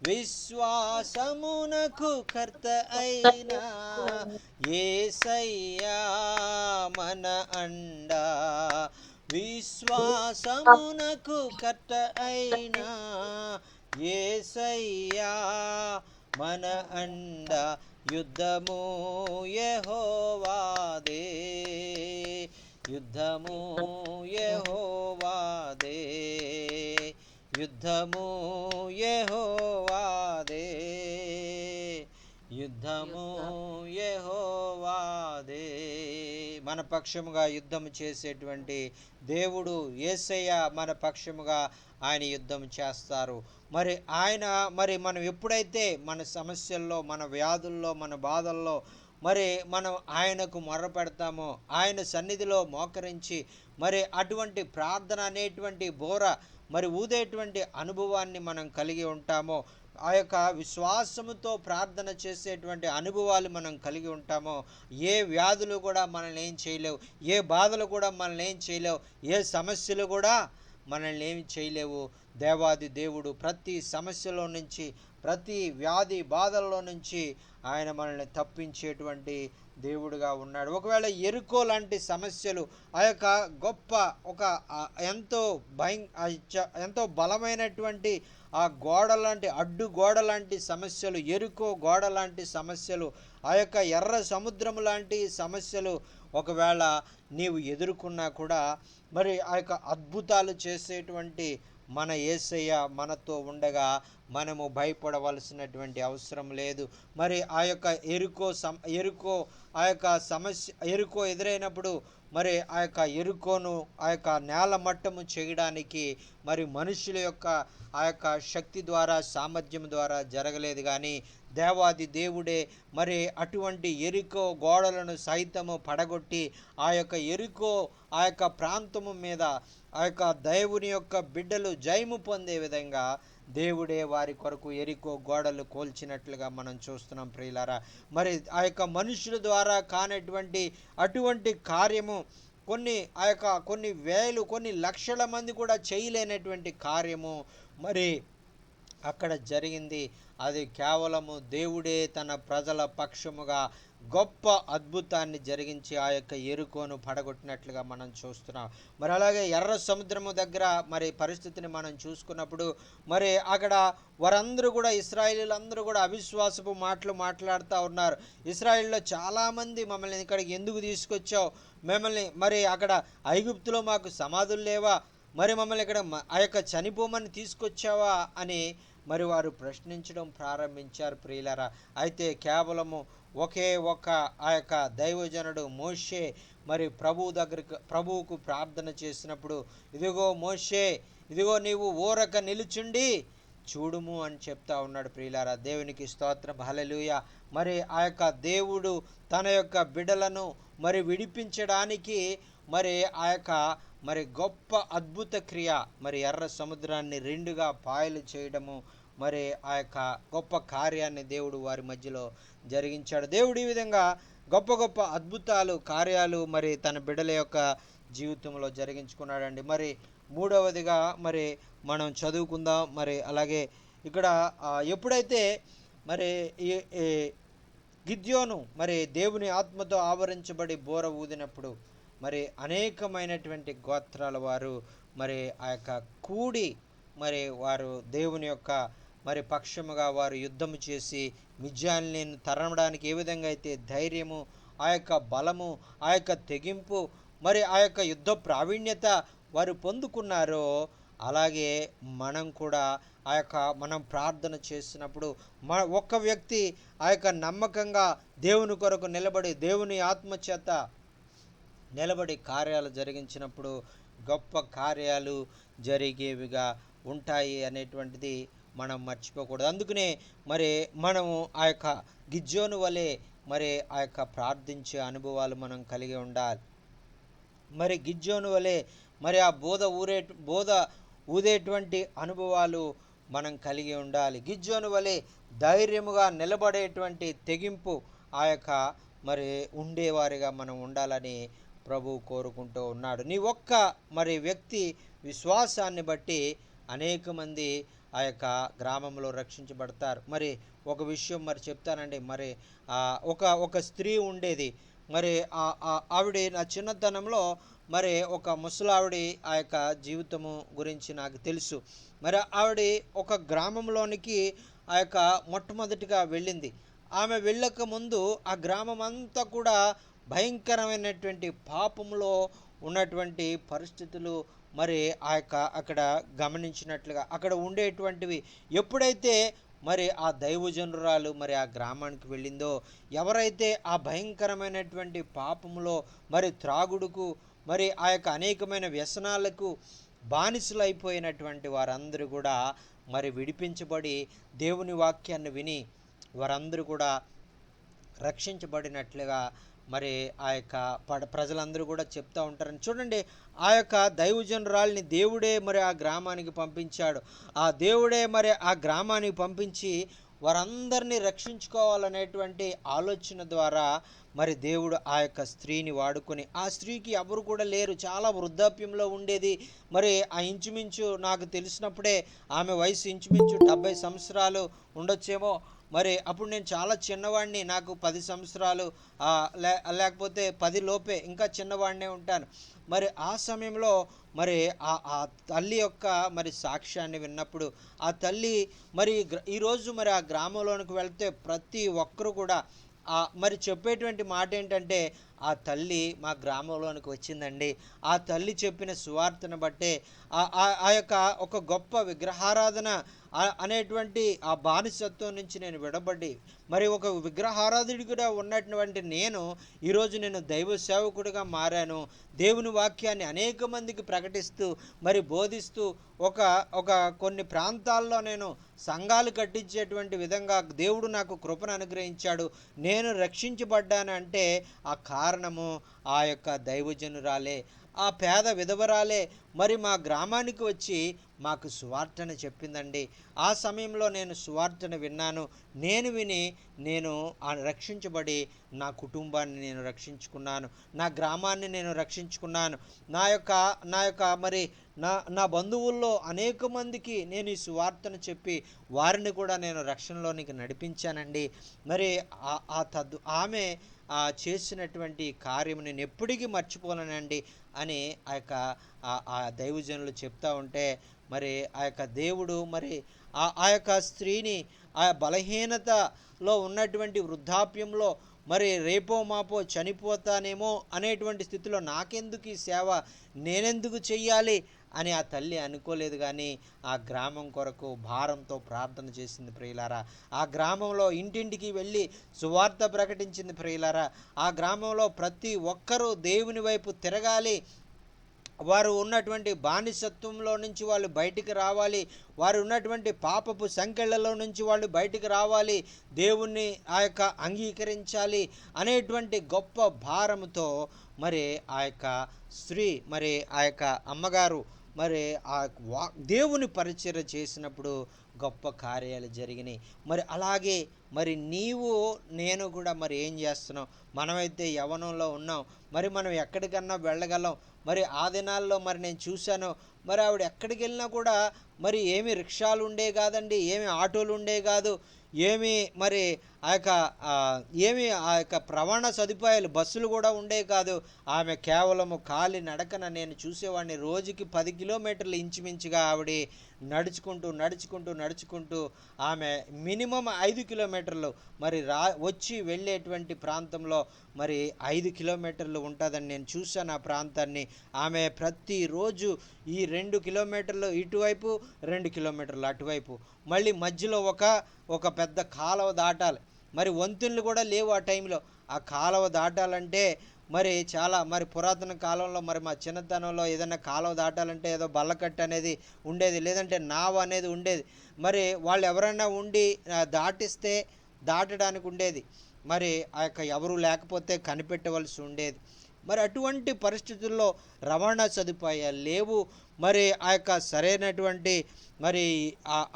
విశ్వాసమునకు కర్త అయిన యేసయ్యా మన అండ, విశ్వాసమునకు కర్త అయిన యేసయ్యా మన అండ, యుద్ధము యెహోవాదే, యుద్ధము యెహోవాదే, యుద్ధము యెహోవాదే, యుద్ధము యెహోవాదే. మన పక్షముగా యుద్ధం చేసేటువంటి దేవుడు యేసయ్య మన పక్షముగా ఆయన యుద్ధం చేస్తారు. మరి మనం ఎప్పుడైతే మన సమస్యల్లో, మన వ్యాధుల్లో, మన బాధల్లో మరి మనం ఆయనకు మొర్ర పెడతామో, ఆయన సన్నిధిలో మోకరించి మరి అటువంటి ప్రార్థన అనేటువంటి బోర మరి ఊదేటువంటి అనుభవాన్ని మనం కలిగి ఉంటామో, ఆ యొక్క విశ్వాసముతో ప్రార్థన చేసేటువంటి అనుభవాలు మనం కలిగి ఉంటామో, ఏ వ్యాధులు కూడా మనల్ని ఏం చేయలేవు, ఏ బాధలు కూడా మనల్ని ఏం చేయలేవు, ఏ సమస్యలు కూడా మనల్ని ఏమి చేయలేవు. దేవాది దేవుడు ప్రతి సమస్యలో నుంచి, ప్రతి వ్యాధి బాధల్లో నుంచి ఆయన మనల్ని తప్పించేటువంటి దేవుడుగా ఉన్నాడు. ఒకవేళ ఎరుకో లాంటి సమస్యలు, ఆ యొక్క గొప్ప ఒక ఎంతో బలమైనటువంటి ఆ గోడ లాంటి, అడ్డు గోడ లాంటి సమస్యలు, ఎరుకో గోడ లాంటి సమస్యలు, ఆ యొక్క ఎర్ర సముద్రం లాంటి సమస్యలు ఒకవేళ నీవు ఎదుర్కొన్నా కూడా మరి ఆ యొక్క అద్భుతాలు చేసేటువంటి మన యేసయ్య మనతో ఉండగా మనము భయపడవలసినటువంటి అవసరం లేదు. మరి ఆ యొక్క ఎరుకో ఎదురైనప్పుడు మరి ఆ యొక్క ఎరుకోను ఆ యొక్క నేల మట్టము చేయడానికి మరి మనుషుల యొక్క ఆ యొక్క శక్తి ద్వారా, సామర్థ్యం ద్వారా జరగలేదు. కానీ దేవాది దేవుడే మరి అటువంటి ఎరికో గోడలను సైతము పడగొట్టి ఆ యొక్క ఎరికో ఆ యొక్క ప్రాంతము మీద ఆ యొక్క దేవుని యొక్క బిడ్డలు జయము పొందే విధంగా దేవుడే వారి కొరకు ఎరికో గోడలు కోల్చినట్లుగా మనం చూస్తున్నాం ప్రియులారా. మరి ఆ యొక్క మనుషుల ద్వారా కానటువంటి అటువంటి కార్యము కొన్ని వేలు, కొన్ని లక్షల మంది కూడా చేయలేనటువంటి కార్యము మరి అక్కడ జరిగింది. అది కేవలము దేవుడే తన ప్రజల పక్షముగా గొప్ప అద్భుతాన్ని జరిగించి ఆ యొక్క ఎరుకోను పడగొట్టినట్లుగా మనం చూస్తున్నాం. మరి అలాగే ఎర్ర సముద్రము దగ్గర మరి పరిస్థితిని మనం చూసుకున్నప్పుడు మరి అక్కడ వారందరూ కూడా, ఇశ్రాయేలీలందరూ కూడా అవిశ్వాసపు మాటలు మాట్లాడుతూ ఉన్నారు. ఇశ్రాయేల్లో చాలామంది మమ్మల్ని ఇక్కడికి ఎందుకు తీసుకొచ్చావు, మిమ్మల్ని మరి అక్కడ ఐగుప్తులో మాకు సమాధులు లేవా, మరి మమ్మల్ని ఇక్కడ ఆ యొక్క చనిపోమని తీసుకొచ్చావా అని మరి వారు ప్రశ్నించడం ప్రారంభించారు ప్రియులారా. అయితే కేవలము ఒకే ఒక్క ఆ యొక్క దైవజనుడు మోషే మరి ప్రభువుకు ప్రార్థన చేసినప్పుడు, ఇదిగో మోషే, ఇదిగో నీవు ఊరక నిలుచుండి చూడుము అని చెప్తా ఉన్నాడు ప్రియులారా. దేవునికి స్తోత్రం, హల్లెలూయా. మరి ఆ యొక్క దేవుడు తన యొక్క బిడ్డలను మరి విడిపించడానికి మరి ఆ యొక్క మరి గొప్ప అద్భుత క్రియ, మరి ఎర్ర సముద్రాన్ని రెండుగా పాయలు చేయడము, మరి ఆ యొక్క గొప్ప కార్యాన్ని దేవుడు వారి మధ్యలో జరిగించాడు. దేవుడు ఈ విధంగా గొప్ప గొప్ప అద్భుతాలు కార్యాలు మరి తన బిడ్డల యొక్క జీవితంలో జరిగించుకున్నాడండి. మరి మూడవదిగా మరి మనం చదువుకుందాం. మరి అలాగే ఇక్కడ ఎప్పుడైతే మరి ఈ గిద్యోను మరి దేవుని ఆత్మతో ఆవరించబడి బోర ఊదినప్పుడు మరి అనేకమైనటువంటి గోత్రాల వారు మరి ఆ యొక్క కూడి మరి వారు దేవుని యొక్క మరి పక్షముగా వారు యుద్ధము చేసి మిద్యాన్లను తరమడానికి ఏ విధంగా అయితే ధైర్యము, ఆ యొక్క బలము, ఆ యొక్క తెగింపు, మరి ఆ యొక్క యుద్ధ ప్రావీణ్యత వారు పొందుకున్నారో, అలాగే మనం కూడా ఆ యొక్క మనం ప్రార్థన చేసినప్పుడు ఒక్క వ్యక్తి ఆ యొక్క నమ్మకంగా దేవుని కొరకు నిలబడి దేవుని ఆత్మచేత నిలబడి కార్యాలు జరిగించినప్పుడు గొప్ప కార్యాలు జరిగేవిగా ఉంటాయి అనేటువంటిది మనం మర్చిపోకూడదు. అందుకనే మరి మనము ఆ యొక్క గిద్యోను వలె మరి ఆ యొక్క ప్రార్థించే అనుభవాలు మనం కలిగి ఉండాలి. మరి గిద్యోను వలె మరి ఆ బోధ ఊదేటువంటి అనుభవాలు మనం కలిగి ఉండాలి. గిద్యోను వలె ధైర్యముగా నిలబడేటువంటి తెగింపు ఆ యొక్క మరి ఉండేవారిగా మనం ఉండాలని ప్రభువు కోరుకుంటూ ఉన్నాడు. నీ ఒక్క మరి వ్యక్తి విశ్వాసాన్ని బట్టి అనేక మంది ఆ యొక్క గ్రామంలో రక్షించబడతారు. మరి ఒక విషయం మరి చెప్తానండి. మరి ఒక స్త్రీ ఉండేది. మరి ఆవిడ నా చిన్నతనంలో మరి ఒక ముసలావిడ ఆ యొక్క జీవితము గురించి నాకు తెలుసు. మరి ఆవిడ ఒక గ్రామంలోనికి ఆ యొక్క మొట్టమొదటిగా వెళ్ళింది. ఆమె వెళ్ళక ముందు ఆ గ్రామం అంతా కూడా భయంకరమైనటువంటి పాపంలో ఉన్నటువంటి పరిస్థితులు మరి ఆ యొక్క అక్కడ గమనించినట్లుగా అక్కడ ఉండేటువంటివి. ఎప్పుడైతే మరి ఆ దైవజనురాలు మరి ఆ గ్రామానికి వెళ్ళిందో, ఎవరైతే ఆ భయంకరమైనటువంటి పాపములో మరి త్రాగుడుకు మరి ఆ యొక్క అనేకమైన వ్యసనాలకు బానిసలైపోయినటువంటి వారందరూ కూడా మరి విడిపించబడి దేవుని వాక్యాన్ని విని వారందరూ కూడా రక్షించబడినట్లుగా మరి ఆ యొక్క ప్రజలందరూ కూడా చెప్తూ ఉంటారని చూడండి. ఆ యొక్క దైవజనురాల్ని దేవుడే మరి ఆ గ్రామానికి పంపించాడు. ఆ దేవుడే మరి ఆ గ్రామానికి పంపించి వారందరినీ రక్షించుకోవాలనేటువంటి ఆలోచన ద్వారా మరి దేవుడు ఆ యొక్క స్త్రీని వాడుకొని, ఆ స్త్రీకి ఎవరు కూడా లేరు, చాలా వృద్ధాప్యంలో ఉండేది. మరి ఆ ఇంచుమించు నాకు తెలిసినప్పుడే ఆమె వయసు ఇంచుమించు 70 సంవత్సరాలు ఉండొచ్చేమో. మరి అప్పుడు నేను చాలా చిన్నవాడిని, నాకు 10 సంవత్సరాలు లేకపోతే 10 లోపే, ఇంకా చిన్నవాడినే ఉంటాను. మరి ఆ సమయంలో మరి ఆ తల్లి యొక్క మరి సాక్ష్యాన్ని విన్నప్పుడు ఆ తల్లి మరి ఈరోజు మరి ఆ గ్రామంలోనికి వెళ్తే ప్రతి ఒక్కరు కూడా మరి చెప్పేటువంటి మాట ఏంటంటే, ఆ తల్లి మా గ్రామంలోనికి వచ్చిందండి, ఆ తల్లి చెప్పిన సువార్తను బట్టే ఆ యొక్క ఒక గొప్ప విగ్రహారాధన అనేటువంటి ఆ బానిసత్వం నుంచి నేను విడబడి మరి ఒక విగ్రహారాధకుడిగా ఉన్నటువంటి ఈరోజు నేను దైవ సేవకుడిగా మారాను. దేవుని వాక్యాన్ని అనేక మందికి ప్రకటిస్తూ మరి బోధిస్తూ ఒక కొన్ని ప్రాంతాల్లో నేను సంఘాలు కట్టించేటువంటి విధంగా దేవుడు నాకు కృపను అనుగ్రహించాడు. నేను రక్షించబడ్డానంటే ఆ కారణము ఆ యొక్క దైవజనురాలే, ఆ పేద విధవరాలే మరి మా గ్రామానికి వచ్చి మాకు సువార్తను చెప్పిందండి. ఆ సమయంలో నేను సువార్తను విన్నాను. నేను విని నేను రక్షించబడి నా కుటుంబాన్ని నేను రక్షించుకున్నాను, నా గ్రామాన్ని నేను రక్షించుకున్నాను. నా యొక్క మరి నా బంధువుల్లో అనేక మందికి నేను ఈ సువార్తను చెప్పి వారిని కూడా నేను రక్షణలోనికి నడిపించానండి. మరి ఆమె చేసినటువంటి కార్యం నేను ఎప్పటికీ మర్చిపోలేనండి అని ఆ దైవజనులు చెప్తా ఉంటే, మరి ఆ యొక్క దేవుడు మరి ఆ యొక్క స్త్రీని ఆ బలహీనతలో ఉన్నటువంటి వృద్ధాప్యంలో మరి రేపో మాపో చనిపోతానేమో అనేటువంటి స్థితిలో నాకెందుకు ఈ సేవ, నేనెందుకు చెయ్యాలి అని ఆ తల్లి అనుకోలేదు. కానీ ఆ గ్రామం కొరకు భారంతో ప్రార్థన చేసింది ప్రియులారా. ఆ గ్రామంలో ఇంటింటికి వెళ్ళి సువార్త ప్రకటించింది ప్రియులారా. ఆ గ్రామంలో ప్రతి ఒక్కరూ దేవుని వైపు తిరగాలి, వారు ఉన్నటువంటి బానిసత్వంలో నుంచి వాళ్ళు బయటికి రావాలి, వారు ఉన్నటువంటి పాపపు సంకెళ్లలో నుంచి వాళ్ళు బయటికి రావాలి, దేవుణ్ణి ఆ యొక్క అంగీకరించాలి అనేటువంటి గొప్ప భారముతో మరి ఆ యొక్క స్త్రీ, మరి ఆ యొక్క అమ్మగారు మరి ఆ దేవుని పరిచర్య చేసినప్పుడు గొప్ప కార్యాలు జరిగినాయి. మరి అలాగే మరి నీవు నేను కూడా మరి ఏం చేస్తున్నాం? మనమైతే యవ్వనంలో ఉన్నాం, మరి మనం ఎక్కడికన్నా వెళ్ళగలం. మరి ఆ దినాల్లో మరి నేను చూశాను, మరి ఆవిడ ఎక్కడికి వెళ్ళినా కూడా మరి ఏమి రిక్షాలు ఉండే కాదండి, ఏమి ఆటోలు ఉండే కాదు, ఏమి మరి ఏమి ఆ యొక్క రవాణా సదుపాయాలు బస్సులు కూడా ఉండే కాదు. ఆమె కేవలము కాలి నడకన నేను చూసేవాడిని. రోజుకి 10 కిలోమీటర్లు ఇంచుమించుగా ఆవిడ నడుచుకుంటూ ఆమె మినిమం 5 కిలోమీటర్లు మరి వచ్చి వెళ్ళేటువంటి ప్రాంతంలో మరి 5 కిలోమీటర్లు ఉంటుందని నేను చూశాను ఆ ప్రాంతాన్ని. ఆమె ప్రతిరోజు ఈ 2 కిలోమీటర్లు ఇటువైపు, 2 కిలోమీటర్లు అటువైపు, మళ్ళీ మధ్యలో ఒక పెద్ద కాలువ దాటాలి. మరి వంతెనలు కూడా లేవు ఆ టైంలో. ఆ కాలువ దాటాలంటే మరి చాలా మరి పురాతన కాలంలో మరి మా చిన్నతనంలో ఏదైనా కాలువ దాటాలంటే ఏదో బల్లకట్టు అనేది ఉండేది, లేదంటే నావ అనేది ఉండేది. మరి వాళ్ళు ఎవరైనా ఉండి దాటిస్తే దాటడానికి ఉండేది. మరి ఆ యొక్క ఎవరు లేకపోతే కనిపెట్టవలసి ఉండేది. మరి అటువంటి పరిస్థితుల్లో రవాణా సదుపాయాలు లేవు. మరి ఆ యొక్క సరైనటువంటి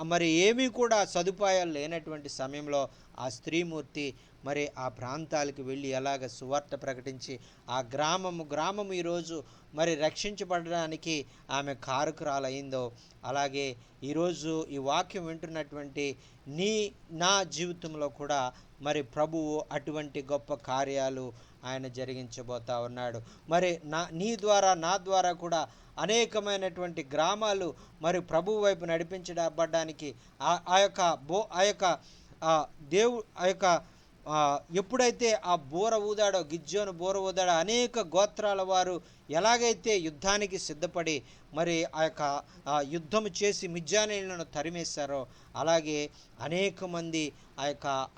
మరి ఏమీ కూడా సదుపాయాలు లేనటువంటి సమయంలో ఆ స్త్రీమూర్తి మరి ఆ ప్రాంతాలకు వెళ్ళి ఎలాగ సువార్త ప్రకటించి ఆ గ్రామము ఈరోజు మరి రక్షించబడడానికి ఆమె కారకురాలైందో, అలాగే ఈరోజు ఈ వాక్యం వింటున్నటువంటి నా జీవితంలో కూడా మరి ప్రభువు అటువంటి గొప్ప కార్యాలు ఆయన జరిగించబోతా ఉన్నాడు. మరి నీ ద్వారా నా ద్వారా కూడా అనేకమైనటువంటి గ్రామాలు మరి ప్రభువు వైపు నడిపించబడడానికి ఎప్పుడైతే ఆ బూర ఊదాడో, గిద్యోను బూర ఊదాడో, అనేక గోత్రాల వారు ఎలాగైతే యుద్ధానికి సిద్ధపడి మరి యుద్ధము చేసి మిద్యానీయులను తరిమేశారో, అలాగే అనేక మంది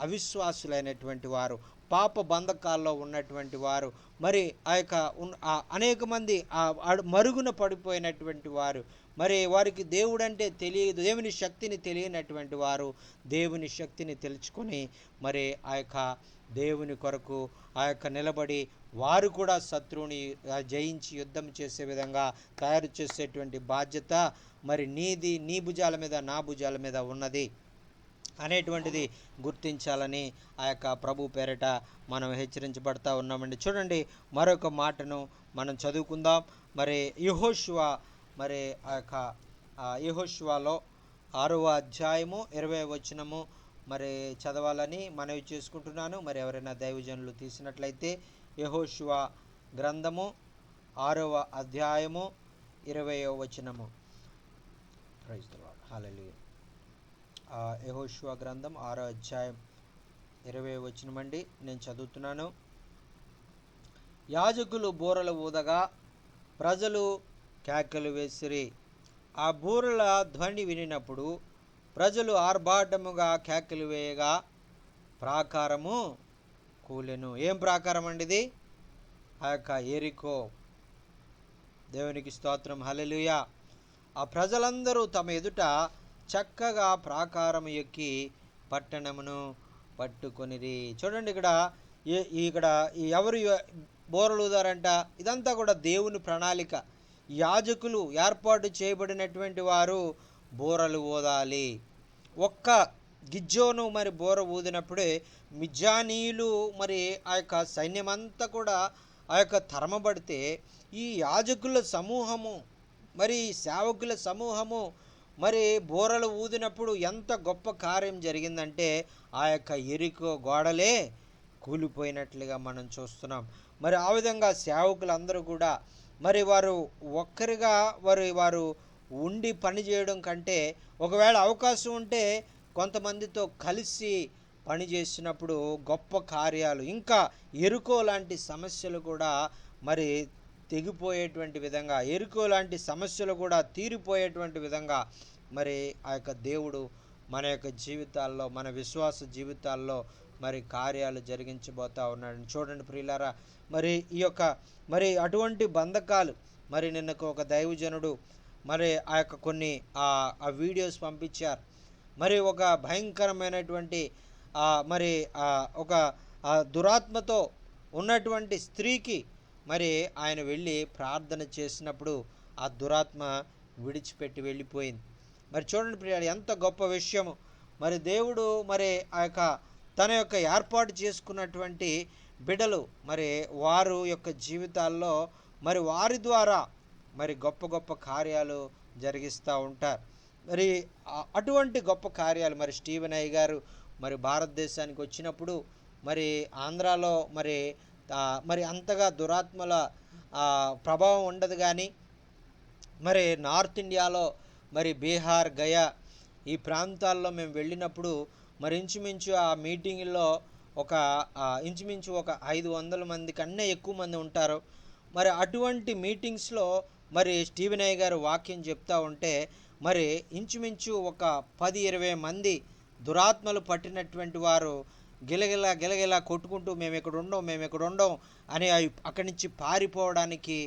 అవిశ్వాసులైనటువంటి వారు, పాప బంధకాల్లో ఉన్నటువంటి వారు, మరి అనేక మంది మరుగున పడిపోయినటువంటి వారు, మరి వారికి దేవుడంటే తెలియదు, దేవుని శక్తిని తెలియనటువంటి వారు దేవుని శక్తిని తెలుసుకొని మరి దేవుని కొరకు నిలబడి వారు కూడా శత్రువుని జయించి యుద్ధం చేసే విధంగా తయారు చేసేటువంటి బాధ్యత మరి నీ భుజాల మీద నా భుజాల మీద ఉన్నది అనేటువంటిది గుర్తించాలని ప్రభు పేరిట మనం హెచ్చరించబడతా ఉన్నామండి. చూడండి, మరొక మాటను మనం చదువుకుందాం. మరి యెహోషువ మరి యెహోషువలో 6వ అధ్యాయము 20వ వచనము మరి చదవాలని మనవి చేసుకుంటున్నాను. మరి ఎవరైనా దైవజనులు తీసినట్లయితే యెహోషువ గ్రంథము 6వ అధ్యాయము 20వ వచనము. ప్రైజ్ ది లార్డ్, హల్లెలూయా. యెహోషువ గ్రంథం 6వ అధ్యాయం 20వ వచనం అండి, నేను చదువుతున్నాను. యాజకులు బూరలు ఊదగా ప్రజలు కేకలు వేసిరి. ఆ బూరల ధ్వని వినినప్పుడు ప్రజలు ఆర్భాటముగా కేకలు వేయగా ప్రాకారము కూలెను. ఏం ప్రాకారం అండి ఇది? యెరికో. దేవునికి స్తోత్రం, హల్లెలూయా. ఆ ప్రజలందరూ తమ ఎదుట చక్కగా ప్రాకారం ఎక్కి పట్టణమును పట్టుకొనిరి. చూడండి, ఇక్కడ ఎవరు బోరలు ఊదారంట? ఇదంతా కూడా దేవుని ప్రణాళిక. యాజకులు ఏర్పాటు చేయబడినటువంటి వారు బోరలు ఊదాలి. ఒక్క గిద్యోను మరి బోర ఊదినప్పుడే మిద్యానీయులు మరి సైన్యమంతా కూడా తరమబడితే ఈ యాజకుల సమూహము మరి సేవకుల సమూహము మరి బోరలు ఊదినప్పుడు ఎంత గొప్ప కార్యం జరిగిందంటే యెరికో గోడలే కూలిపోయినట్లుగా మనం చూస్తున్నాం. మరి ఆ విధంగా సేవకులందరూ కూడా మరి వారు ఒక్కరిగా వారు ఉండి పని చేయడం కంటే, ఒకవేళ అవకాశం ఉంటే కొంతమందితో కలిసి పని చేసినప్పుడు గొప్ప కార్యాలు, ఇంకా యెరికో లాంటి సమస్యలు కూడా మరి తెగిపోయేటువంటి విధంగా, యెరికో లాంటి సమస్యలు కూడా తీరిపోయేటువంటి విధంగా మరి దేవుడు మన యొక్క జీవితాల్లో, మన విశ్వాస జీవితాల్లో మరి కార్యాలు జరిగించబోతా ఉన్నాడు. చూడండి ప్రియులారా, మరి మరి అటువంటి బంధకాలు మరి నిన్నకు ఒక దైవజనుడు మరి ఆ యొక్క కొన్ని ఆ వీడియోస్ పంపించారు. మరి ఒక భయంకరమైనటువంటి మరి ఒక దురాత్మతో ఉన్నటువంటి స్త్రీకి మరి ఆయన వెళ్ళి ప్రార్థన చేసినప్పుడు ఆ దురాత్మ విడిచిపెట్టి వెళ్ళిపోయింది. మరి చూడండి ప్రియులారా, ఎంత గొప్ప విషయము. మరి దేవుడు మరి ఆ యొక్క తన యొక్క ఏర్పాటు చేసుకున్నటువంటి బిడ్డలు మరి వారు యొక్క జీవితాల్లో మరి వారి ద్వారా మరి గొప్ప గొప్ప కార్యాలు జరిగిస్తూ ఉంటారు. మరి అటువంటి గొప్ప కార్యాలు మరి స్టీవెన్ అయ్య గారు మరి భారతదేశానికి వచ్చినప్పుడు మరి ఆంధ్రాలో మరి అంతగా దురాత్మల ప్రభావం ఉండదు. కానీ మరి నార్త్ ఇండియాలో మరి బీహార్, గయా ఈ ప్రాంతాల్లో మేము వెళ్ళినప్పుడు మరి ఇంచుమించు ఆ మీటింగ్లో ఇంచుమించు ఒక 500 మంది కన్నా ఎక్కువ మంది ఉంటారు. మరి అటువంటి మీటింగ్స్లో మరి స్టీవెన్ అయ్య గారు వాక్యం చెప్తా ఉంటే మరి ఇంచుమించు ఒక 10-20 మంది దురాత్మలు పట్టినటువంటి వారు గిలగిలా కొట్టుకుంటూ మేము ఇక్కడ ఉండం అని అక్కడి నుంచి పారిపోవడానికి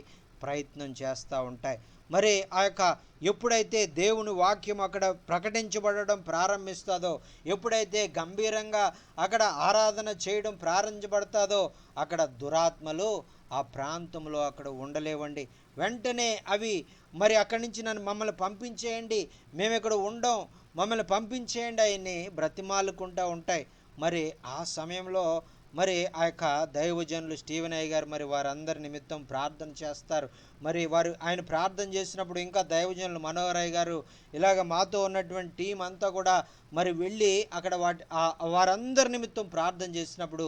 ప్రయత్నం చేస్తూ ఉంటాయి. మరి ఆ యొక్క ఎప్పుడైతే దేవుని వాక్యం అక్కడ ప్రకటించబడడం ప్రారంభిస్తుందో, ఎప్పుడైతే గంభీరంగా అక్కడ ఆరాధన చేయడం ప్రారంభించబడతాదో అక్కడ దురాత్మలు ఆ ప్రాంతంలో అక్కడ ఉండలేవండి. వెంటనే అవి మరి అక్కడి నుంచి మమ్మల్ని పంపించేయండి, మేము ఇక్కడ ఉండం, మమ్మల్ని పంపించేయండి అని బ్రతిమాలుకుంటూ ఉంటాయి. మరి ఆ సమయంలో మరి ఆ యొక్క దైవజనులు స్టీవెన్ అయ్య గారు మరి వారందరి నిమిత్తం ప్రార్థన చేస్తారు. మరి ఆయన ప్రార్థన చేసినప్పుడు ఇంకా దైవజనులు మనోహర్ అయ్య గారు ఇలాగ మాతో ఉన్నటువంటి టీం అంతా కూడా మరి వెళ్ళి అక్కడ వారందరి నిమిత్తం ప్రార్థన చేసినప్పుడు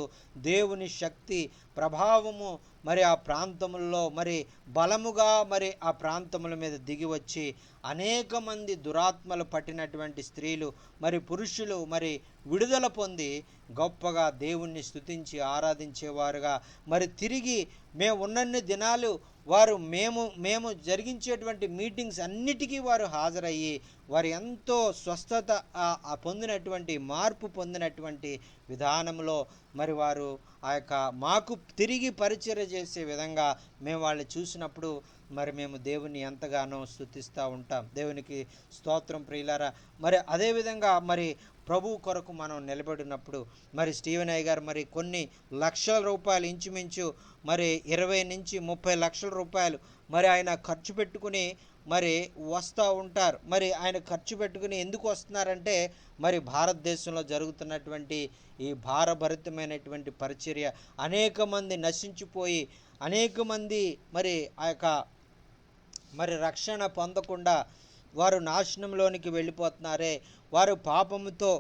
దేవుని శక్తి ప్రభావము మరి ఆ ప్రాంతముల్లో మరి బలముగా మరి ఆ ప్రాంతముల మీద దిగి వచ్చి అనేక మంది దురాత్మలు పట్టినటువంటి స్త్రీలు మరి పురుషులు మరి విడుదల పొంది గొప్పగా దేవుణ్ణి స్తుతించి ఆరాధించేవారుగా మరి తిరిగి మేము ఉన్నన్ని దినాలు వారు మేము జరిగించేటువంటి మీటింగ్స్ అన్నిటికీ వారు హాజరయ్యి వారు ఎంతో స్వస్థత పొందినటువంటి మార్పు పొందినటువంటి విధానంలో మరి వారు ఆ యొక్క మాకు తిరిగి పరిచర్య చేసే విధంగా మేము వాళ్ళని చూసినప్పుడు మరి మేము దేవుని ఎంతగానో స్తుతిస్తూ ఉంటాం. దేవునికి స్తోత్రం ప్రియులారా. మరి అదేవిధంగా మరి ప్రభు కొరకు మనం నిలబడినప్పుడు మరి స్టీవెన్ అయ్య గారు మరి కొన్ని లక్షల రూపాయలు ఇంచుమించు మరి 20-30 లక్షల రూపాయలు మరి ఆయన ఖర్చు పెట్టుకుని మరి వస్తూ ఉంటారు. మరి ఆయన ఖర్చు పెట్టుకుని ఎందుకు వస్తున్నారంటే మరి భారతదేశంలో జరుగుతున్నటువంటి ఈ భారభరితమైనటువంటి పరిచర్య అనేక మంది నశించిపోయి అనేక మంది మరి ఆ యొక్క మరి రక్షణ పొందకుండా వారు నాశనంలోనికి వెళ్ళిపోతున్నారే, వారు పాపముతో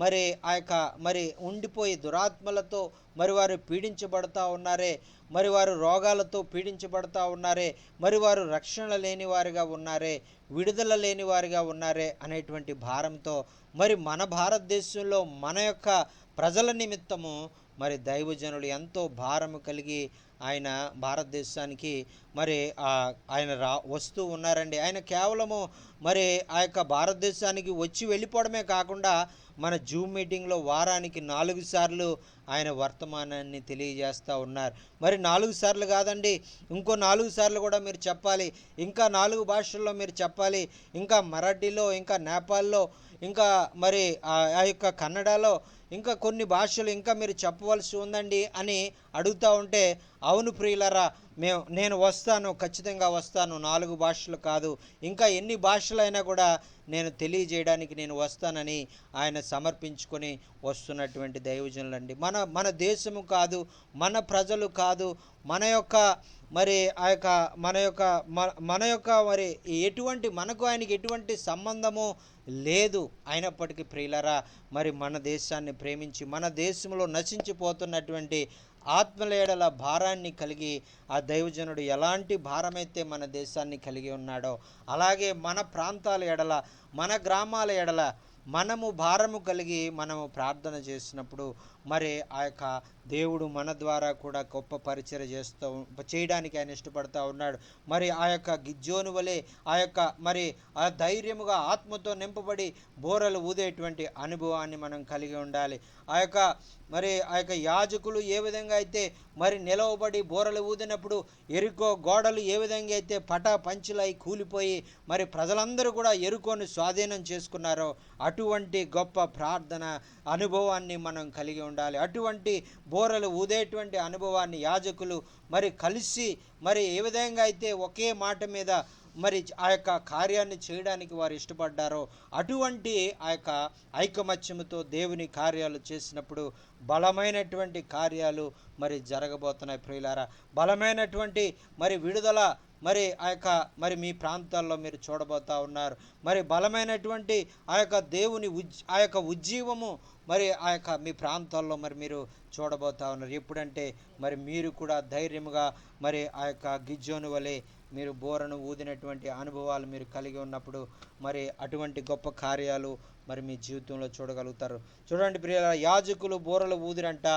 మరి ఆ యొక్క మరి ఉండిపోయి దురాత్మలతో మరి వారు పీడించబడతా ఉన్నారే, మరి వారు రోగాలతో పీడించబడతా ఉన్నారే, మరి వారు రక్షణ లేని వారిగా ఉన్నారే, విడుదల లేని వారిగా ఉన్నారే అనేటువంటి భారంతో మరి మన భారతదేశంలో మన యొక్క ప్రజల నిమిత్తము మరి దైవజనులు ఎంతో భారము కలిగి ఆయన భారతదేశానికి మరి ఆయన వస్తూ ఉన్నారండి. ఆయన కేవలము మరి ఆ యొక్క భారతదేశానికి వచ్చి వెళ్ళిపోవడమే కాకుండా మన జూమ్ మీటింగ్లో వారానికి 4 సార్లు ఆయన వర్తమానాన్ని తెలియజేస్తూ ఉన్నారు. మరి 4 సార్లు కాదండి, ఇంకో 4 సార్లు కూడా మీరు చెప్పాలి, ఇంకా 4 భాషల్లో మీరు చెప్పాలి, ఇంకా మరాఠీలో, ఇంకా నేపాల్లో, ఇంకా మరి ఆ యొక్క కన్నడలో, ఇంకా కొన్ని భాషలు ఇంకా మీరు చెప్పవలసి ఉందండి అని అడుగుతూ ఉంటే అవును ప్రియులరా, నేను వస్తాను, ఖచ్చితంగా వస్తాను, 4 భాషలు కాదు ఇంకా ఎన్ని భాషలైనా కూడా నేను తెలియజేయడానికి నేను వస్తానని ఆయన సమర్పించుకొని వస్తున్నటువంటి దైవజనులండి. మన దేశము కాదు, మన ప్రజలు కాదు, మన యొక్క మరి ఆ యొక్క మన యొక్క మరి ఎటువంటి మనకు ఆయనకి ఎటువంటి సంబంధము లేదు. అయినప్పటికీ ప్రియులరా మరి మన దేశాన్ని ప్రేమించి మన దేశంలో నశించిపోతున్నటువంటి ఆత్మల ఎడల భారాన్ని కలిగి ఆ దైవజనుడు ఎలాంటి భారమైతే మన దేశాన్ని కలిగి ఉన్నాడో అలాగే మన ప్రాంతాల ఎడల, మన గ్రామాల ఎడల మనము భారము కలిగి మనము ప్రార్థన చేసినప్పుడు మరి ఆ యొక్క దేవుడు మన ద్వారా కూడా గొప్ప పరిచర్య చేయడానికి ఆయన ఇష్టపడతా ఉన్నాడు. మరి ఆ యొక్క గిద్యోను వలె ఆ యొక్క మరి ఆ ధైర్యముగా ఆత్మతో నింపబడి బోరలు ఊదేటువంటి అనుభవాన్ని మనం కలిగి ఉండాలి. ఆ యొక్క యాజకులు ఏ విధంగా అయితే మరి నిలవబడి బోరలు ఊదినప్పుడు ఎరుకో గోడలు ఏ విధంగా అయితే పంచులై కూలిపోయి మరి ప్రజలందరూ కూడా ఎరుకోను స్వాధీనం చేసుకున్నారో అటువంటి గొప్ప ప్రార్థన అనుభవాన్ని మనం కలిగి ఉండాలి. అటువంటి బోరలు ఊదేటువంటి అనుభవాన్ని యాజకులు మరి కలిసి మరి ఏ విధంగా అయితే ఒకే మాట మీద మరి ఆ యొక్క కార్యాన్ని చేయడానికి వారు ఇష్టపడ్డారో అటువంటి ఆ యొక్క ఐకమత్యముతో దేవుని కార్యాలు చేసినప్పుడు బలమైనటువంటి కార్యాలు మరి జరగబోతున్నాయి ప్రియులారా. బలమైనటువంటి మరి విడుదల మరి మరి మీ ప్రాంతాల్లో మీరు చూడబోతూ ఉన్నారు. మరి బలమైనటువంటి ఆ యొక్క దేవుని ఆ యొక్క ఉజ్జీవము మరి మీ ప్రాంతాల్లో మరి మీరు చూడబోతూ ఉన్నారు. ఎప్పుడంటే మరి మీరు కూడా ధైర్యముగా మరి ఆ యొక్క గిద్యోను వలె మీరు బోరను ఊదినటువంటి అనుభవాలు మీరు కలిగి ఉన్నప్పుడు మరి అటువంటి గొప్ప కార్యాలు మరి మీ జీవితంలో చూడగలుగుతారు. చూడండి ప్రియులారా, యాజకులు బూరలు ఊదిరంట.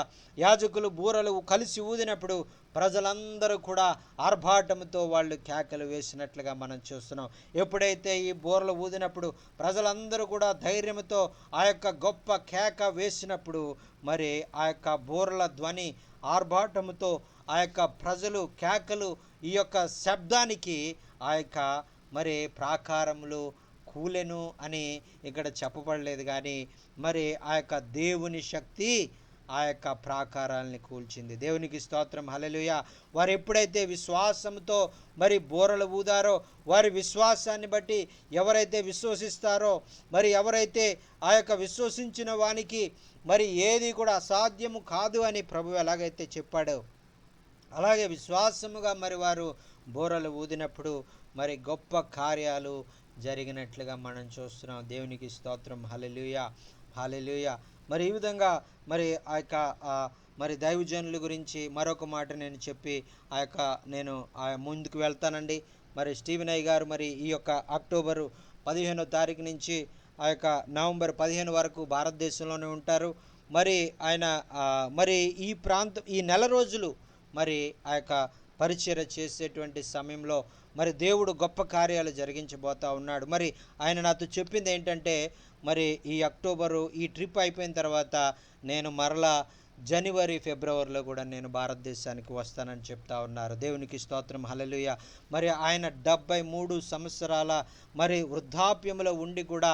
యాజకులు బూరలు కలిసి ఊదినప్పుడు ప్రజలందరూ కూడా ఆర్భాటంతో వాళ్ళు కేకలు వేసినట్లుగా మనం చూస్తున్నాం. ఎప్పుడైతే ఈ బూరలు ఊదినప్పుడు ప్రజలందరూ కూడా ధైర్యంతో ఆ యొక్క గొప్ప కేక వేసినప్పుడు మరి ఆ యొక్క బూరల ధ్వని ఆర్భాటముతో ఆ యొక్క ప్రజలు కేకలు ఈ యొక్క శబ్దానికి ఆ యొక్క మరి ప్రాకారములు కూలెను అని ఇక్కడ చెప్పబడలేదు. కానీ మరి ఆ యొక్క దేవుని శక్తి ఆ యొక్క ప్రాకారాలని కూల్చింది. దేవునికి స్తోత్రం, హల్లెలూయా. వారు ఎప్పుడైతే విశ్వాసంతో మరి బోరలు ఊదారో వారి విశ్వాసాన్ని బట్టి ఎవరైతే విశ్వసిస్తారో మరి ఎవరైతే ఆ యొక్క విశ్వసించిన వానికి మరి ఏది కూడా అసాధ్యము కాదు అని ప్రభువు ఎలాగైతే చెప్పాడో అలాగే విశ్వాసముగా మరి వారు బోరలు ఊదినప్పుడు మరి గొప్ప కార్యాలు జరిగినట్లుగా మనం చూస్తున్నాం. దేవునికి స్తోత్రం, హల్లెలూయా, హల్లెలూయా. మరి ఈ విధంగా మరి ఆ యొక్క మరి దైవజనుల గురించి మరొక మాట నేను చెప్పి నేను ముందుకు వెళ్తానండి. మరి స్టీవెన్ అయ్య గారు మరి ఈ యొక్క అక్టోబరు 15వ తారీఖు నుంచి ఆ యొక్క నవంబర్ 15 వరకు భారతదేశంలోనే ఉంటారు. మరి ఆయన మరి ఈ నెల రోజులు మరి ఆ యొక్క పరిచర్య చేసేటువంటి సమయంలో మరి దేవుడు గొప్ప కార్యాలు జరిగించబోతా ఉన్నాడు. మరి ఆయన నాతో చెప్పింది ఏంటంటే మరి ఈ అక్టోబరు ఈ ట్రిప్ అయిపోయిన తర్వాత నేను మరలా జనవరి ఫిబ్రవరిలో కూడా నేను భారతదేశానికి వస్తానని చెప్తా ఉన్నారు. దేవునికి స్తోత్రం, హల్లెలూయా. మరి ఆయన 73 సంవత్సరాల మరి వృద్ధాప్యంలో ఉండి కూడా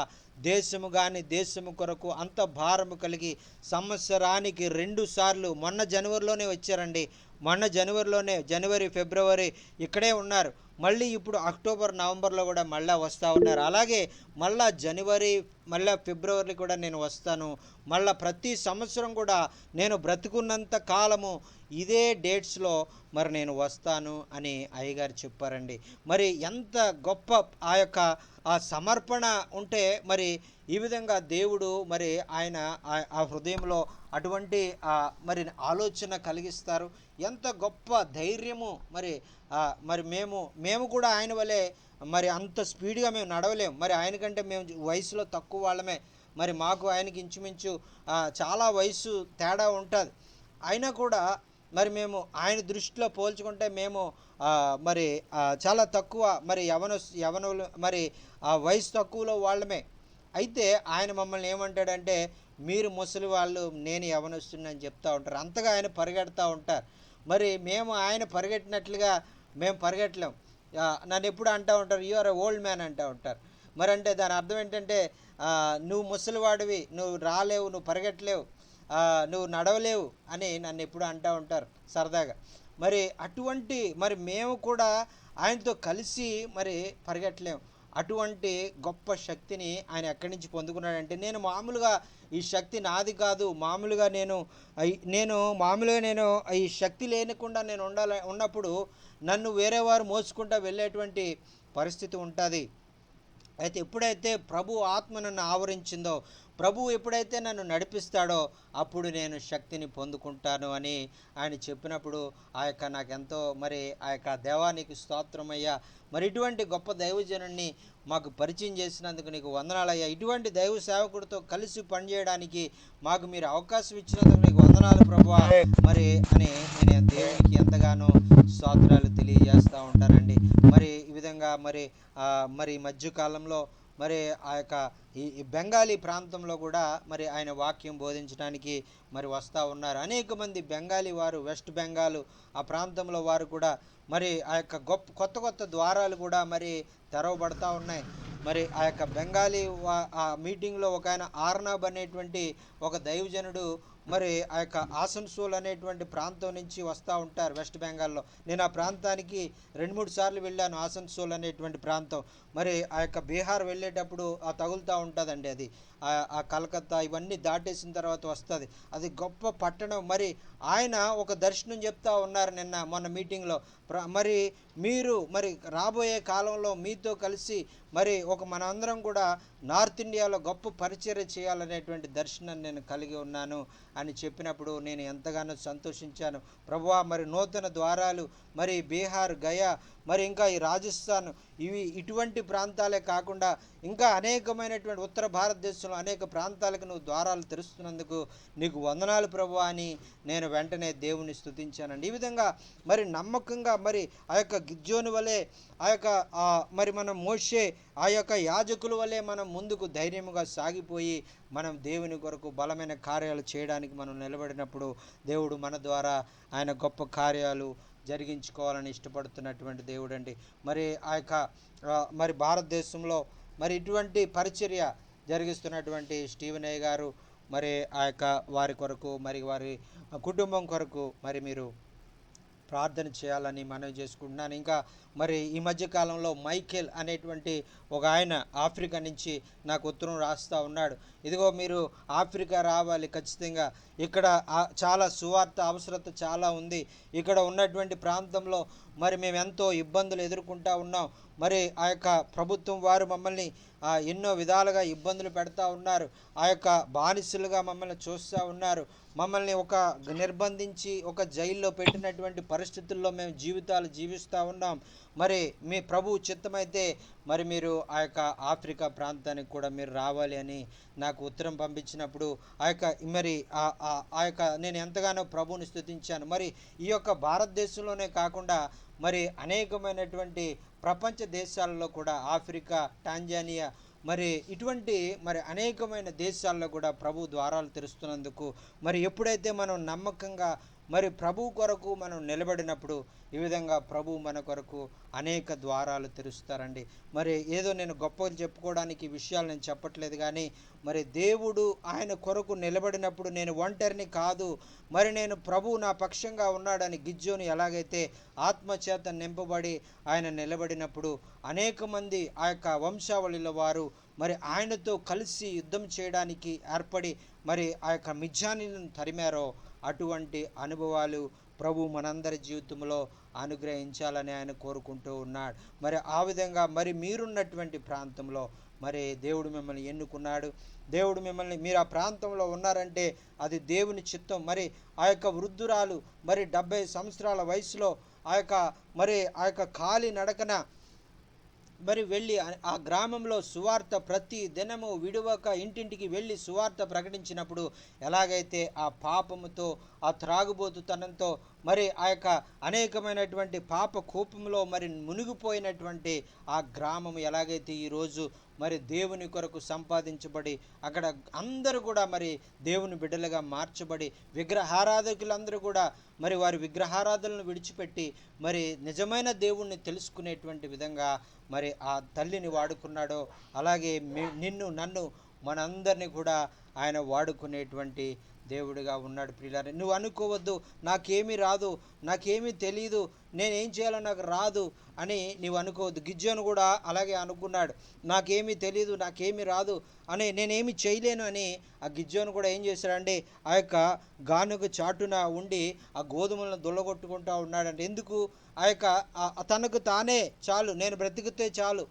దేశము కొరకు అంత భారము కలిగి సంవత్సరానికి 2 సార్లు మొన్న జనవరిలోనే వచ్చారండి. మొన్న జనవరి ఫిబ్రవరి ఇక్కడే ఉన్నారు. మళ్ళీ ఇప్పుడు అక్టోబర్ నవంబర్లో కూడా మళ్ళీ వస్తూ ఉన్నారు. అలాగే మళ్ళీ జనవరి మళ్ళీ ఫిబ్రవరి కూడా నేను వస్తాను. మళ్ళీ ప్రతి సంవత్సరం కూడా నేను బ్రతుకున్నంత కాలము ఇదే డేట్స్లో మరి నేను వస్తాను అని అయ్యగారు చెప్పారండి. మరి ఎంత గొప్ప ఆ యొక్క ఆ సమర్పణ ఉంటే మరి ఈ విధంగా దేవుడు మరి ఆయన ఆ హృదయంలో అటువంటి మరి ఆలోచన కలిగిస్తారు. ఎంత గొప్ప ధైర్యము. మరి మేము కూడా ఆయన వలె మరి అంత స్పీడ్గా మేము నడవలేము. మరి ఆయనకంటే మేము వయసులో తక్కువ వాళ్ళమే. మరి మాకు ఆయనకి ఇంచుమించు చాలా వయసు తేడా ఉంటుంది. అయినా కూడా మరి మేము ఆయన దృష్టిలో పోల్చుకుంటే మేము మరి చాలా తక్కువ మరి యవనులు మరి వయసు తక్కువలో వాళ్ళమే. అయితే ఆయన మమ్మల్ని ఏమంటాడంటే మీరు ముసలి వాళ్ళు, నేను యవనొస్తున్నని చెప్తూ ఉంటారు. అంతగా ఆయన పరిగెడుతూ ఉంటారు. మరి మేము ఆయన పరిగెట్టినట్లుగా మేము పరిగెట్టలేం. నన్ను ఎప్పుడు అంటూ ఉంటారు, you are a old man అంటూ ఉంటారు. మరి అంటే దాని అర్థం ఏంటంటే నువ్వు ముసలివాడివి, నువ్వు రాలేవు, నువ్వు పరిగెట్టలేవు, నువ్వు నడవలేవు అని నన్ను ఎప్పుడు అంటూ ఉంటారు సరదాగా. మరి అటువంటి మరి మేము కూడా ఆయనతో కలిసి మరి పరిగెట్టలేము. అటువంటి గొప్ప శక్తిని ఆయన ఎక్కడి నుంచి పొందుకున్నాడంటే నేను మామూలుగా ఈ శక్తి నాది కాదు, మామూలుగా నేను ఈ శక్తి లేకుండా నేను ఉన్నప్పుడు నన్ను వేరే వారు మోసుకుంటూ వెళ్ళేటువంటి పరిస్థితి ఉంటుంది. అయితే ఎప్పుడైతే ప్రభు ఆత్మ నన్ను ఆవరించిందో ప్రభువు ఎప్పుడైతే నన్ను నడిపిస్తాడో అప్పుడు నేను శక్తిని పొందుకుంటాను అని ఆయన చెప్పినప్పుడు ఆ యొక్క నాకెంతో మరి ఆ యొక్క దేవానికి స్తోత్రమయ్యా, మరి ఇటువంటి గొప్ప దైవజనుడిని మాకు పరిచయం చేసినందుకు నీకు వందనాలయ్యా, ఇటువంటి దైవ సేవకుడితో కలిసి పనిచేయడానికి మాకు మీరు అవకాశం ఇచ్చినందుకు నీకు వందనాలు ప్రభువా మరి అని నేను దేవునికి ఎంతగానో స్తోత్రాలు తెలియజేస్తూ ఉంటానండి. మరి ఈ విధంగా మరి మధ్యకాలంలో మరి ఆ యొక్క ఈ బెంగాలీ ప్రాంతంలో కూడా మరి ఆయన వాక్యం బోధించడానికి మరి వస్తూ ఉన్నారు. అనేక మంది బెంగాలీ వారు, వెస్ట్ బెంగాల్ ఆ ప్రాంతంలో వారు కూడా మరి ఆ యొక్క కొత్త కొత్త ద్వారాలు కూడా మరి తెరవబడతా ఉన్నాయి. మరి ఆ యొక్క బెంగాలీ ఆ మీటింగ్లో ఒక ఆయన ఆర్నాబ్ అనేటువంటి ఒక దైవజనుడు మరి ఆ యొక్క ఆసన్సోల్ అనేటువంటి ప్రాంతం నుంచి వస్తూ ఉంటారు వెస్ట్ బెంగాల్లో. నేను ఆ ప్రాంతానికి 2-3 సార్లు వెళ్ళాను. ఆసన్సోల్ అనేటువంటి ప్రాంతం మరి ఆ యొక్క బీహార్ వెళ్ళేటప్పుడు తగులుతూ ఉంటుందండి. అది ఆ కలకత్తా ఇవన్నీ దాటేసిన తర్వాత వస్తుంది. అది గొప్ప పట్టణం. మరి ఆయన ఒక దర్శనం చెప్తా ఉన్నారు మొన్న మీటింగ్లో. మరి మీరు మరి రాబోయే కాలంలో మీతో కలిసి మరి మనందరం కూడా నార్త్ ఇండియాలో గొప్ప పరిచర్య చేయాలనేటువంటి దర్శనాన్ని నేను కలిగి ఉన్నాను అని చెప్పినప్పుడు నేను ఎంతగానో సంతోషించాను. ప్రభువా, మరి నూతన ద్వారాలు మరి బీహార్, గయా, మరి ఇంకా ఈ రాజస్థాన్, ఇటువంటి ప్రాంతాలే కాకుండా ఇంకా అనేకమైనటువంటి ఉత్తర భారతదేశంలో అనేక ప్రాంతాలకు నువ్వు ద్వారాలు తెరుస్తున్నందుకు నీకు వందనాలు ప్రభువా అని నేను వెంటనే దేవుని స్తుతించానండి. ఈ విధంగా మరి నమ్మకంగా మరి ఆ యొక్క గిద్యోను వలె ఆ యొక్క మరి మనం మోషే ఆ యొక్క యాజకుల వలె మనం ముందుకు ధైర్యముగా సాగిపోయి మనం దేవుని కొరకు బలమైన కార్యాలు చేయడానికి మనం నిలబడినప్పుడు దేవుడు మన ద్వారా ఆయన గొప్ప కార్యాలు జరిగించుకోవాలని ఇష్టపడుతున్నటువంటి దేవుడు అండి. మరి ఆ యొక్క మరి భారతదేశంలో మరి ఇటువంటి పరిచర్య జరిగిస్తున్నటువంటి స్టీవెన్ అయ్య గారు మరి ఆ యొక్క వారి కొరకు మరి వారి కుటుంబం కొరకు మరి మీరు ప్రార్థన చేయాలని మనవి చేసుకుంటున్నాను. ఇంకా మరి ఈ మధ్యకాలంలో మైకేల్ అనేటువంటి ఒక ఆయన ఆఫ్రికా నుంచి నాకు ఉత్తరం రాస్తూ ఉన్నాడు. ఇదిగో మీరు ఆఫ్రికా రావాలి ఖచ్చితంగా, ఇక్కడ చాలా సువార్త అవసరత చాలా ఉంది. ఇక్కడ ఉన్నటువంటి ప్రాంతంలో మరి మేము ఎంతో ఇబ్బందులు ఎదుర్కొంటూ ఉన్నాం. మరి ఆ యొక్క ప్రభుత్వం వారు మమ్మల్ని ఎన్నో విధాలుగా ఇబ్బందులు పెడతా ఉన్నారు. ఆ యొక్క బానిసలుగా మమ్మల్ని చూస్తూ ఉన్నారు. మమ్మల్ని నిర్బంధించి ఒక జైల్లో పెట్టినటువంటి పరిస్థితుల్లో మేము జీవితాలు జీవిస్తూ ఉన్నాం. మరి మీ ప్రభువు చిత్తమైతే మరి మీరు ఆ యొక్క ఆఫ్రికా ప్రాంతానికి కూడా మీరు రావాలి అని నాకు ఉత్తరం పంపించినప్పుడు ఆ యొక్క నేను ఎంతగానో ప్రభువుని స్తుతించాను. మరి ఈ యొక్క భారతదేశంలోనే కాకుండా మరి అనేకమైనటువంటి ప్రపంచ దేశాలలో కూడా ఆఫ్రికా, టాంజానియా మరి ఇటువంటి మరి అనేకమైన దేశాల్లో కూడా ప్రభు ద్వారాలు తెరుస్తున్నందుకు మరి ఎప్పుడైతే మనం నమ్మకంగా మరి ప్రభు కొరకు మనం నిలబడినప్పుడు ఈ విధంగా ప్రభు మన కొరకు అనేక ద్వారాలు తెరుస్తారండి. మరి ఏదో నేను గొప్పగా చెప్పుకోవడానికి విషయాలు నేను చెప్పట్లేదు, కానీ మరి దేవుడు ఆయన కొరకు నిలబడినప్పుడు నేను ఒంటరిని కాదు, మరి నేను ప్రభు నా పక్షంగా ఉన్నాడని గిద్యోను ఎలాగైతే ఆత్మచేత నింపబడి ఆయన నిలబడినప్పుడు అనేక మంది ఆ యొక్క వంశావళిల వారు మరి ఆయనతో కలిసి యుద్ధం చేయడానికి ఏర్పడి మరి ఆ యొక్క మిద్యానీయులను తరిమారో అటువంటి అనుభవాలు ప్రభు మనందరి జీవితంలో అనుగ్రహించాలని ఆయన కోరుకుంటూ ఉన్నాడు. మరి ఆ విధంగా మరి మీరున్నటువంటి ప్రాంతంలో మరి దేవుడు మిమ్మల్ని ఎన్నుకున్నాడు. దేవుడు మిమ్మల్ని మీరు ఆ ప్రాంతంలో ఉన్నారంటే అది దేవుని చిత్తం. మరి ఆ యొక్క వృద్ధురాలు మరి 70 సంవత్సరాల వయసులో ఆ యొక్క ఖాళీ నడకన మరి వెళ్ళి ఆ గ్రామంలో సువార్త ప్రతి దినము విడువక ఇంటింటికి వెళ్ళి సువార్త ప్రకటించినప్పుడు ఎలాగైతే ఆ పాపముతో ఆ త్రాగుబోతుతనంతో మరి ఆ యొక్క అనేకమైనటువంటి పాప కూపంలో మరి మునిగిపోయినటువంటి ఆ గ్రామం ఎలాగైతే ఈరోజు మరి దేవుని కొరకు సంపాదించబడి అక్కడ అందరూ కూడా మరి దేవుని బిడ్డలుగా మార్చబడి విగ్రహారాధకులందరూ కూడా మరి వారి విగ్రహారాధనలను విడిచిపెట్టి మరి నిజమైన దేవుణ్ణి తెలుసుకునేటువంటి విధంగా మరి ఆ తల్లిని వాడుకున్నాడో అలాగే నిన్ను నన్ను మనందరినీ కూడా ఆయన వాడుకునేటువంటి దేవుడిగా ఉన్నాడు. ప్రియులారా, నువ్వు అనుకోవద్దు నాకేమీ రాదు, నాకేమీ తెలియదు, నేనేం చేయాలో నాకు రాదు అని నీవు అనుకోవద్దు. గిద్యోను కూడా అలాగే అనుకున్నాడు, నాకేమీ తెలియదు, నాకేమీ రాదు అని, నేనేమి చేయలేను అని. ఆ గిద్యోను కూడా ఏం చేశాడంటే ఆ యొక్క గానుగ చాటున ఉండి ఆ గోధుమలను దొల్లగొట్టుకుంటూ ఉన్నాడంటే ఎందుకు? ఆ యొక్క తనకు తానే చాలు, నేను బ్రతికితే చాలు,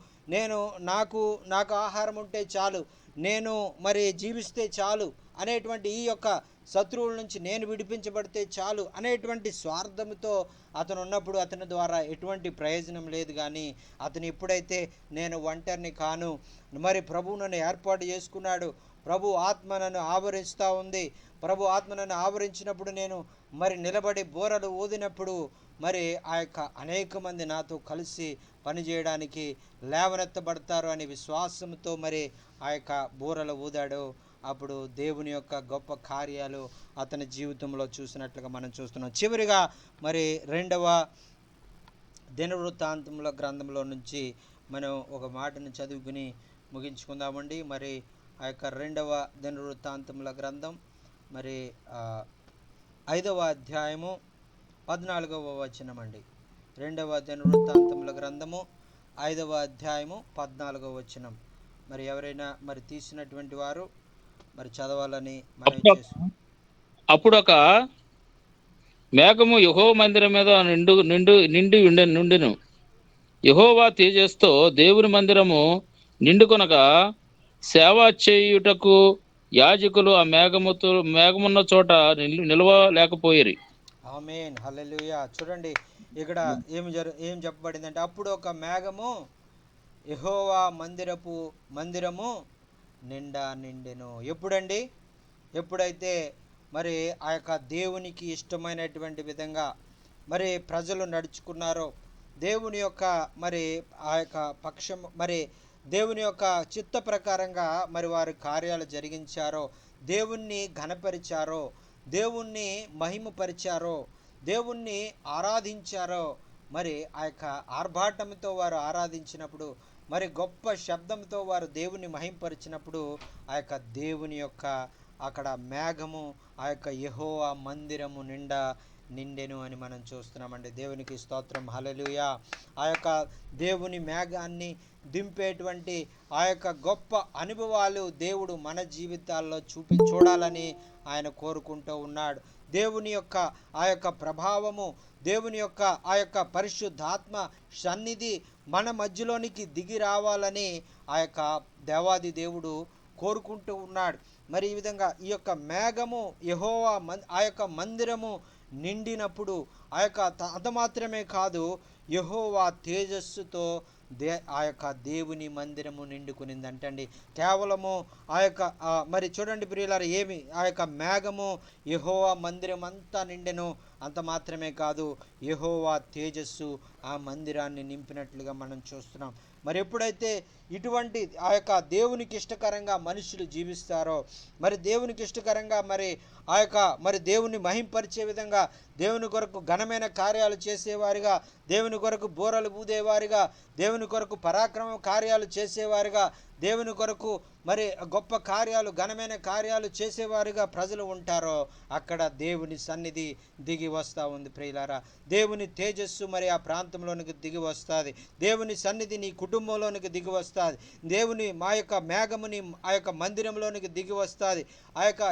నాకు ఆహారం ఉంటే చాలు, నేను మరి జీవిస్తే చాలు అనేటువంటి ఈ యొక్క శత్రువుల నుంచి నేను విడిపించబడితే చాలు అనేటువంటి స్వార్థంతో అతను ఉన్నప్పుడు అతని ద్వారా ఎటువంటి ప్రయోజనం లేదు. కానీ అతను ఎప్పుడైతే నేను ఒంటరిని కాను, మరి ప్రభువు నన్ను ఏర్పాటు చేసుకున్నాడు, ప్రభు ఆత్మ నన్ను ఆవరిస్తూ ఉంది, ప్రభు ఆత్మ నన్ను ఆవరించినప్పుడు నేను మరి నిలబడి బోరలు ఊదినప్పుడు మరి ఆ యొక్క అనేక మంది నాతో కలిసి పనిచేయడానికి లేవనెత్తబడతారు అనే విశ్వాసంతో మరి ఆ యొక్క బూరలు ఊదాడు. అప్పుడు దేవుని యొక్క గొప్ప కార్యాలు అతని జీవితంలో చూసినట్లుగా మనం చూస్తున్నాం. చివరిగా మరి 2వ దినవృత్తాంతముల గ్రంథంలో నుంచి మనం ఒక మాటను చదువుకుని ముగించుకుందామండి. మరి ఆ యొక్క 2వ దినవృత్తాంతముల గ్రంథం మరి 5వ అధ్యాయము 14వ వచనం అండి. 2వ దినవృత్తాంతముల గ్రంథము 5వ అధ్యాయము 14వ వచనం. మరి ఎవరైనా మరి తీసినటువంటి వారు మరి చదవాలని మనం అప్పుడు ఒక మేఘము యెహోవా మందిరం మీద నిండును. యెహోవా తేజస్సుతో దేవుని మందిరము నిండుకొనగా సేవ చేయుటకు యాజకులు ఆ మేఘమున్న చోట నిలవలేకపోయిరి. ఆమేన్, హల్లెలూయా. చూడండి ఇక్కడ ఏం చెప్పబడిందంటే, అప్పుడు ఒక మేఘము యెహోవా మందిరము నిండెను. ఎప్పుడండి? ఎప్పుడైతే మరి ఆ యొక్క దేవునికి ఇష్టమైనటువంటి విధంగా మరి ప్రజలు నడుచుకున్నారో, దేవుని యొక్క మరి ఆ యొక్క పక్షం మరి దేవుని యొక్క చిత్త ప్రకారంగా మరి వారి కార్యాలు జరిగించారో, దేవుణ్ణి ఘనపరిచారో, దేవుణ్ణి మహిమపరిచారో, దేవుణ్ణి ఆరాధించారో, మరి ఆ యొక్క ఆర్భాటంతో వారు ఆరాధించినప్పుడు, మరి గొప్ప శబ్దంతో వారు దేవుని మహింపరిచినప్పుడు ఆ యొక్క దేవుని యొక్క అక్కడ మేఘము ఆ యొక్క యెహోవా మందిరము నిండెను అని మనం చూస్తున్నామండి. దేవునికి స్తోత్రం, హల్లెలూయా. ఆ యొక్క దేవుని మేఘాన్ని దింపేటువంటి ఆ యొక్క గొప్ప అనుభవాలు దేవుడు మన జీవితాల్లో చూడాలని ఆయన కోరుకుంటూ ఉన్నాడు. దేవుని యొక్క ఆ యొక్క ప్రభావము, దేవుని యొక్క ఆ యొక్క పరిశుద్ధాత్మ సన్నిధి మన మధ్యలోనికి దిగి రావాలని ఆ యొక్క దేవాది దేవుడు కోరుకుంటూ ఉన్నాడు. మరి ఈ విధంగా ఈ యొక్క మేఘము యెహోవా ఆ యొక్క మందిరము నిండినప్పుడు ఆ యొక్క అంత మాత్రమే కాదు, యెహోవా తేజస్సుతో ఆ యొక్క దేవుని మందిరము నిండుకునింది అంటండి. కేవలము ఆ యొక్క మరి చూడండి ప్రియులారా, ఏమి ఆ యొక్క మేఘము యెహోవా మందిరం అంతా నిండెను. అంత మాత్రమే కాదు, యెహోవా తేజస్సు ఆ మందిరాన్ని నింపినట్లుగా మనం చూస్తున్నాం. మరి ఎప్పుడైతే ఇటువంటి ఆ యొక్క దేవునికి ఇష్టకరంగా మనుషులు జీవిస్తారో, మరి దేవునికి ఇష్టకరంగా మరి ఆ యొక్క మరి దేవుని మహింపరిచే విధంగా, దేవుని కొరకు ఘనమైన కార్యాలు చేసేవారిగా, దేవుని కొరకు బోరలు ఊదేవారిగా, దేవుని కొరకు పరాక్రమ కార్యాలు చేసేవారిగా, దేవుని కొరకు మరి గొప్ప కార్యాలు ఘనమైన కార్యాలు చేసేవారిగా ప్రజలు ఉంటారో, అక్కడ దేవుని సన్నిధి దిగి వస్తూ ఉంది ప్రియులారా. దేవుని తేజస్సు మరి ఆ ప్రాంతంలోనికి దిగి వస్తుంది. దేవుని సన్నిధి నీ కుటుంబంలోనికి దిగి వస్తుంది. దేవుని మా యొక్క మేఘముని ఆ యొక్క మందిరంలోనికి దిగి వస్తుంది. ఆ యొక్క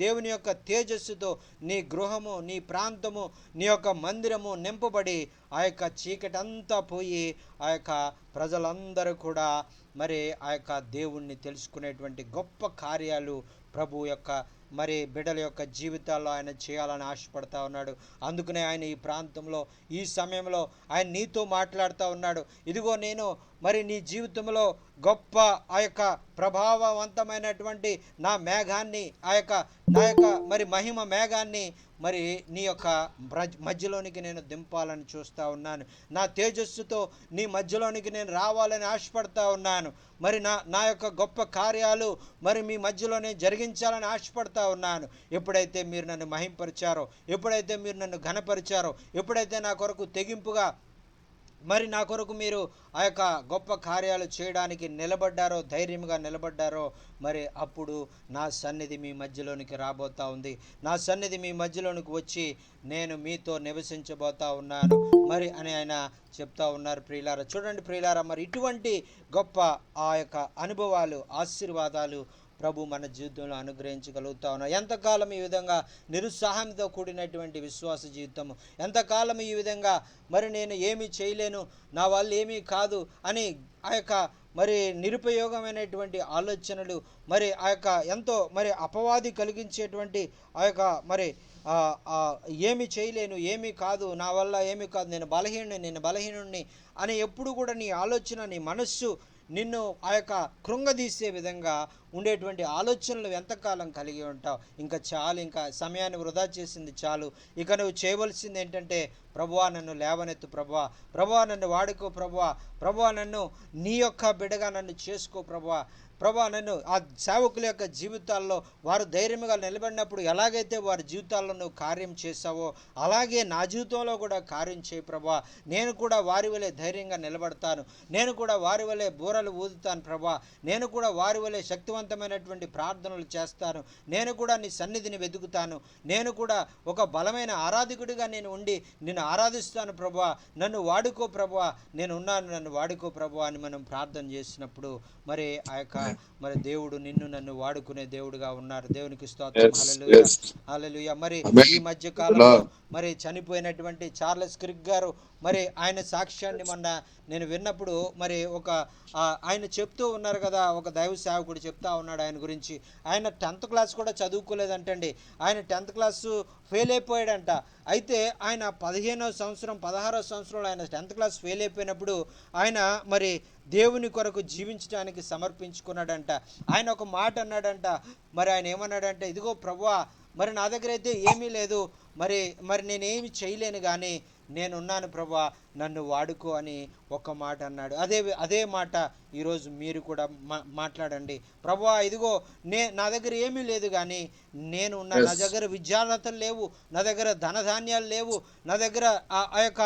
దేవుని యొక్క తేజస్సుతో నీ గృహము, నీ ప్రాంతము, నీ యొక్క మందిరము నింపబడి ఆ యొక్క చీకటంతా పోయి ఆ యొక్క ప్రజలందరూ కూడా మరి ఆ యొక్క దేవుణ్ణి తెలుసుకునేటువంటి గొప్ప కార్యాలు ప్రభు యొక్క మరి బిడ్డల యొక్క జీవితాల్లో ఆయన చేయాలని ఆశపడతా ఉన్నాడు. అందుకనే ఆయన ఈ ప్రాంతంలో ఈ సమయంలో ఆయన నీతో మాట్లాడుతూ ఉన్నాడు. ఇదిగో నేను మరి నీ జీవితంలో గొప్ప ఆ యొక్క ప్రభావవంతమైనటువంటి నా మేఘాన్ని, నా యొక్క మరి మహిమ మేఘాన్ని మరి నీ యొక్క మధ్యలోనికి నేను దింపాలని చూస్తూ ఉన్నాను. నా తేజస్సుతో నీ మధ్యలోనికి నేను రావాలని ఆశపడతా ఉన్నాను. మరి నా యొక్క గొప్ప కార్యాలు మరి మీ మధ్యలోనే జరిగించాలని ఆశపడతా ఉన్నాను. ఎప్పుడైతే మీరు నన్ను మహింపరిచారో, ఎప్పుడైతే మీరు నన్ను ఘనపరిచారో, ఎప్పుడైతే నా కొరకు తెగింపుగా మరి నా కొరకు మీరు ఆ యొక్క గొప్ప కార్యాలు చేయడానికి నిలబడ్డారో, ధైర్యంగా నిలబడ్డారో, మరి అప్పుడు నా సన్నిధి మీ మధ్యలోనికి రాబోతా ఉంది. నా సన్నిధి మీ మధ్యలోనికి వచ్చి నేను మీతో నివసించబోతా ఉన్నాను మరి అని ఆయన చెప్తా ఉన్నారు ప్రియులారా. చూడండి ప్రియులారా, మరి ఇటువంటి గొప్ప ఆ యొక్క అనుభవాలు, ఆశీర్వాదాలు ప్రభు మన జీవితంలో అనుగ్రహించగలుగుతా ఉన్నాం. ఎంతకాలం ఈ విధంగా నిరుత్సాహంతో కూడినటువంటి విశ్వాస జీవితము, ఎంతకాలం ఈ విధంగా మరి నేను ఏమీ చేయలేను, నా వల్ల ఏమీ కాదు అని ఆ యొక్క మరి నిరుపయోగమైనటువంటి ఆలోచనలు, మరి ఆ యొక్క ఎంతో మరి అపవాది కలిగించేటువంటి ఆ యొక్క మరి ఏమి చేయలేను, ఏమీ కాదు, నా వల్ల ఏమీ కాదు, నేను బలహీనుడిని అని ఎప్పుడు కూడా నీ ఆలోచన, నీ మనస్సు నిన్ను ఆ యొక్క కృంగదీసే విధంగా ఉండేటువంటి ఆలోచనలు ఎంతకాలం కలిగి ఉంటావు? ఇంకా చాలు, ఇంకా సమయాన్ని వృధా చేసింది చాలు. ఇక నువ్వు చేయవలసింది ఏంటంటే, ప్రభువా నన్ను లేవనెత్తు, ప్రభువా నన్ను వాడుకో, ప్రభువా నన్ను నీ యొక్క బిడ్డగా నన్ను చేసుకో, ప్రభువా నన్ను ఆ సేవకుల యొక్క జీవితాల్లో వారు ధైర్యంగా నిలబడినప్పుడు ఎలాగైతే వారి జీవితాల్లో నువ్వు కార్యం చేసావో అలాగే నా జీవితంలో కూడా కార్యం చేయి ప్రభువా. నేను కూడా వారి వలె ధైర్యంగా నిలబడతాను, నేను కూడా వారి వలె బూరలు ఊదుతాను ప్రభువా, నేను కూడా వారి వలె శక్తివంతమైనటువంటి ప్రార్థనలు చేస్తాను, నేను కూడా నీ సన్నిధిని వెతుకుతాను, నేను కూడా ఒక బలమైన ఆరాధకుడిగా నేను ఉండి నిన్ను ఆరాధిస్తాను ప్రభువా, నన్ను వాడుకో ప్రభువా, నేను ఉన్నాను, నన్ను వాడుకో ప్రభువా అని మనం ప్రార్థన చేసినప్పుడు మరి ఆ యొక్క మరి దేవుడు నిన్ను నన్ను వాడుకునే దేవుడుగా ఉన్నారు. దేవునికి స్తోత్రం. హల్లెలూయా, హల్లెలూయా. మరి ఈ మధ్య కాలంలో మరి చనిపోయినటువంటి చార్లెస్ క్రిక్ గారు మరి ఆయన సాక్ష్యాన్ని మొన్న నేను విన్నప్పుడు మరి ఆయన చెప్తూ ఉన్నారు కదా, ఒక దైవ సేవకుడు చెప్తా ఉన్నాడు ఆయన గురించి. ఆయన 10th క్లాస్ కూడా చదువుకోలేదంటండి, ఆయన 10th క్లాసు ఫెయిల్ అయిపోయాడంట. అయితే ఆయన 15వ సంవత్సరం 16వ సంవత్సరంలో ఆయన 10th క్లాస్ ఫెయిల్ అయిపోయినప్పుడు ఆయన మరి దేవుని కొరకు జీవించడానికి సమర్పించుకున్నాడంట. ఆయన ఒక మాట అన్నాడంట, మరి ఆయన ఏమన్నాడంటే, ఇదిగో ప్రభువా, మరి నా దగ్గర అయితే ఏమీ లేదు, మరి నేనేమి చేయలేను, కానీ నేనున్నాను ప్రభువా, నన్ను వాడుకో అని ఒక మాట అన్నాడు. అదే మాట ఈరోజు మీరు కూడా మాట్లాడండి. ప్రభువా, ఇదిగో నా దగ్గర ఏమీ లేదు, కానీ నేను ఉన్నాను. నా దగ్గర విద్యార్హతలు లేవు, నా దగ్గర ధనధాన్యాలు లేవు, నా దగ్గర ఆ యొక్క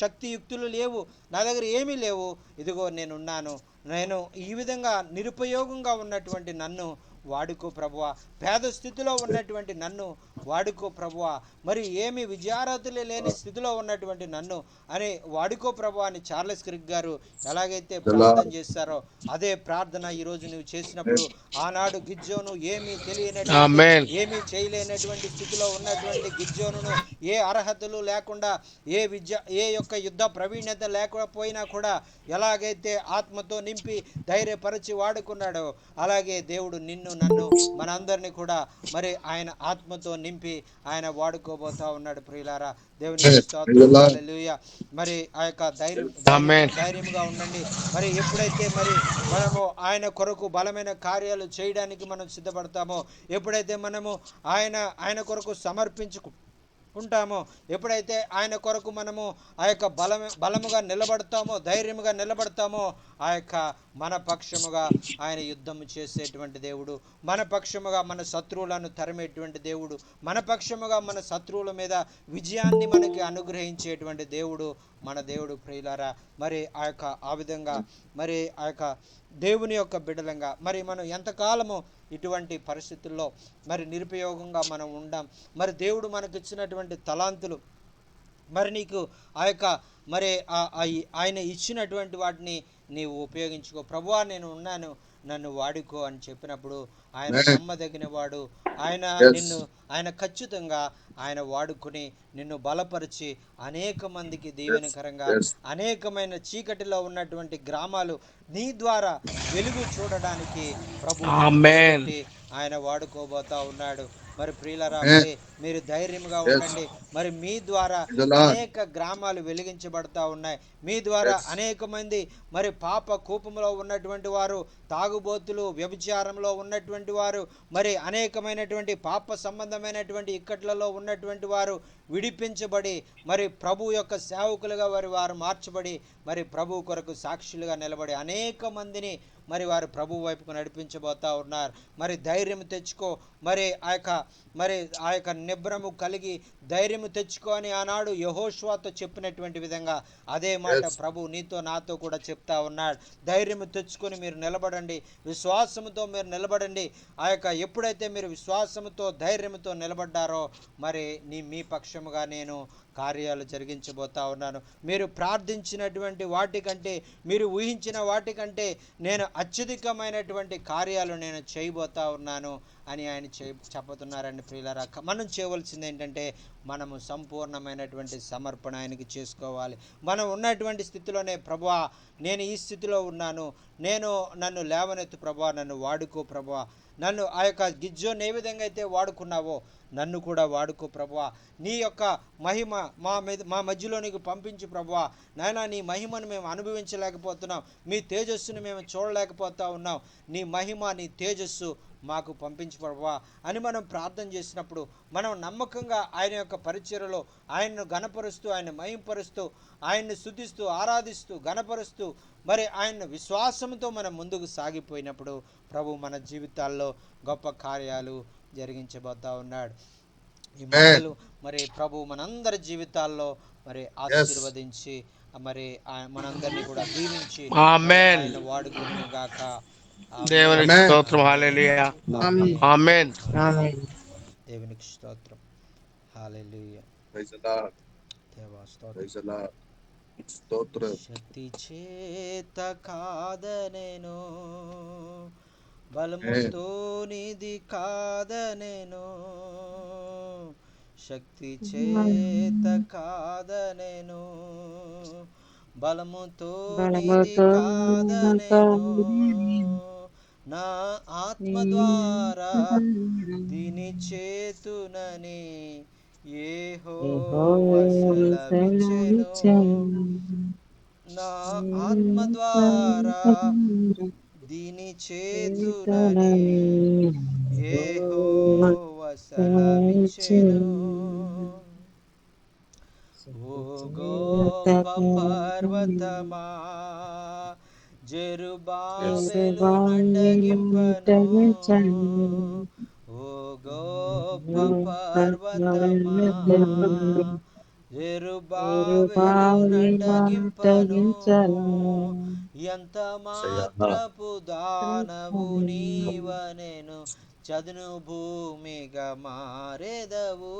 శక్తియుక్తులు లేవు, నా దగ్గర ఏమీ లేవు, ఇదిగో నేనున్నాను. నేను ఈ విధంగా నిరుపయోగంగా ఉన్నటువంటి నన్ను వాడుకో ప్రభువా, పేద స్థితిలో ఉన్నటువంటి నన్ను వాడుకో ప్రభువా, మరి ఏమి విద్యార్హతలే లేని స్థితిలో ఉన్నటువంటి నన్ను అని వాడుకో ప్రభువా అని చార్లెస్ క్రిక్ గారు ఎలాగైతే ప్రార్థన చేస్తారో అదే ప్రార్థన ఈరోజు నువ్వు చేసినప్పుడు, ఆనాడు గిద్యోను ఏమీ తెలియనటువంటి, ఏమీ చేయలేనటువంటి స్థితిలో ఉన్నటువంటి గిద్యోనును, ఏ అర్హతలు లేకుండా, ఏ యొక్క యుద్ధ ప్రవీణ్యత లేకపోయినా కూడా ఎలాగైతే ఆత్మతో నింపి ధైర్యపరిచి వాడుకున్నాడో అలాగే దేవుడు నిన్ను నన్ను మనందరినీ కూడా మరి ఆయన ఆత్మతో నింపి ఆయన వాడుకోబోతా ఉన్నాడు. ప్రియులారా, దేవునికి స్తోత్రం. హల్లెలూయా. మరి ఆ యొక్క ధైర్యంగా ఉండండి. మరి ఎప్పుడైతే మరి మనము ఆయన కొరకు బలమైన కార్యాలు చేయడానికి మనం సిద్ధపడతామో, ఎప్పుడైతే మనము ఆయన కొరకు ఉంటామో, ఎప్పుడైతే ఆయన కొరకు మనము ఆ యొక్క బలముగా నిలబడతామో, ధైర్యముగా నిలబడతామో, ఆ యొక్క మన పక్షముగా ఆయన యుద్ధము చేసేటువంటి దేవుడు, మన పక్షముగా మన శత్రువులను తరిమేటువంటి దేవుడు, మన పక్షముగా మన శత్రువుల మీద విజయాన్ని మనకి అనుగ్రహించేటువంటి దేవుడు మన దేవుడు. ప్రియులారా, మరి ఆ విధంగా మరి ఆ యొక్క దేవుని యొక్క బిడ్డలంగా మరి మనం ఎంతకాలము ఇటువంటి పరిస్థితుల్లో మరి నిరుపయోగంగా మనం ఉండాం. మరి దేవుడు మనకు ఇచ్చినటువంటి తలాంతులు మరి నీకు ఆ యొక్క మరి ఆయన ఇచ్చినటువంటి వాటిని నీవు ఉపయోగించుకో. ప్రభువా, నేను ఉన్నాను, నన్ను వాడుకో అని చెప్పినప్పుడు ఆయన నమ్మదగిన వాడు. ఆయన ఖచ్చితంగా ఆయన వాడుకుని నిన్ను బలపరిచి అనేక మందికి దీవెనకరంగా, అనేకమైన చీకటిలో ఉన్నటువంటి గ్రామాలు నీ ద్వారా వెలుగు చూడడానికి ప్రభు ఆయన వాడుకోబోతా ఉన్నాడు. మరి ప్రియులరా, మరి మీరు ధైర్యంగా ఉండండి. మరి మీ ద్వారా అనేక గ్రామాలు వెలిగించబడతా ఉన్నాయి. మీ ద్వారా అనేక మంది మరి పాప కూపంలో ఉన్నటువంటి వారు, తాగుబోతులు, వ్యభిచారంలో ఉన్నటువంటి వారు, మరి అనేకమైనటువంటి పాప సంబంధమైనటువంటి ఇక్కట్లలో ఉన్నటువంటి వారు విడిపించబడి మరి ప్రభు యొక్క సేవకులుగా వారు మార్చబడి మరి ప్రభు కొరకు సాక్షులుగా నిలబడి అనేక మందిని మరి వారు ప్రభు వైపుకు నడిపించబోతా ఉన్నారు. మరి ధైర్యం తెచ్చుకో, మరి ఆ యొక్క నిబ్రము కలిగి ధైర్యము తెచ్చుకో అని ఆనాడు యెహోషువతో చెప్పినటువంటి విధంగా అదే మాట ప్రభు నీతో నాతో కూడా చెప్తా ఉన్నాడు. ధైర్యము తెచ్చుకొని మీరు నిలబడండి, విశ్వాసముతో మీరు నిలబడండి. ఆ యొక్క ఎప్పుడైతే మీరు విశ్వాసముతో ధైర్యముతో నిలబడ్డారో మరి మీ పక్షముగా నేను కార్యాలు జరిగించబోతా ఉన్నాను. మీరు ప్రార్థించినటువంటి వాటికంటే, మీరు ఊహించిన వాటికంటే నేను అత్యధికమైనటువంటి కార్యాలు నేను చేయబోతా ఉన్నాను అని ఆయన చెప్పుతున్నారండి ప్రియులారా. మనం చేయవలసింది ఏంటంటే మనము సంపూర్ణమైనటువంటి సమర్పణ ఆయనకి చేసుకోవాలి. మనం ఉన్నటువంటి స్థితిలోనే, ప్రభువా నేను ఈ స్థితిలో ఉన్నాను, నన్ను లేవనెత్తు ప్రభువా, నన్ను వాడుకో ప్రభువా, నన్ను ఆ యొక్క గిద్యోన్ని ఏ విధంగా అయితే వాడుకున్నావో నన్ను కూడా వాడుకో ప్రభువా, నీ యొక్క మహిమ మా మధ్యలో నీకు పంపించు ప్రభువా. నాయనా, నీ మహిమను మేము అనుభవించలేకపోతున్నాం, మీ తేజస్సును మేము చూడలేకపోతా ఉన్నాం, నీ మహిమ నీ తేజస్సు మాకు పంపించు ప్రభువా అని మనం ప్రార్థన చేసినప్పుడు, మనం నమ్మకంగా ఆయన యొక్క పరిచర్యలో ఆయన్ను గణపరుస్తూ, ఆయన మహింపరుస్తూ, ఆయన్ని స్తుతిస్తూ, ఆరాధిస్తూ, గణపరుస్తూ, మరి ఆయన విశ్వాసంతో మనం ముందుకు సాగిపోయినప్పుడు ప్రభు మన జీవితాల్లో గొప్ప కార్యాలు జరిగించబోతా ఉన్నాడు. ఈ మాటలు మరి ప్రభు మనందరి జీవితాల్లో మరి ఆశీర్వదించి మరి మనందరినీ కూడా దీవించి ఆయన వాడుకును గాక. దేవునికి స్తోత్రం. హల్లెలూయా. ఆమేన్. దేవునికి స్తోత్రం. హల్లెలూయా. దేవా స్తోత్రం. శక్తి చేత కాదనెను, బలముతో నిధి కాదనెను, శక్తి చేత కాదనెను, బలముతో నిధి కాదనెను, నా ఆత్మ ద్వారా దీని చేతునని యెహోవా సెలవిచ్చెను, నా ఆత్మ ద్వారా దీని చేతునని యెహోవా సెలవిచ్చెను. ఓ గొప్ప పర్వతమా జెరుబాబెలు నడ్డగింపను, ఓ గొప్ప పర్వతమా జెరుబాబెలు నడ్డగింపను, ఎంత మాత్రపు దానవు నీవనెను, చదును భూమిగా మారెదవు,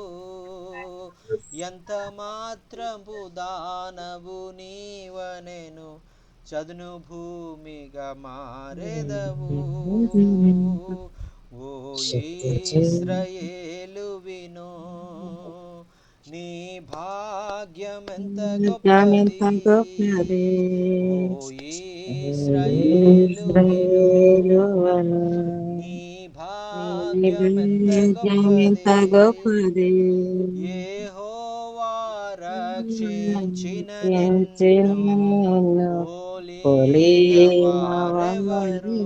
ఎంత మాత్రపు దానవు నీవనెను, చదును భూమిగా మారెదవు. ఓ ఇశ్రాయేలు విను, నీ భాగ్యమెంత గొప్పది, ఓ ఇశ్రాయేలు విను, నీ భాగ్యమెంత గొప్పది, యెహోవా రక్షించిన నిన్ను పోలిన వారెవరు,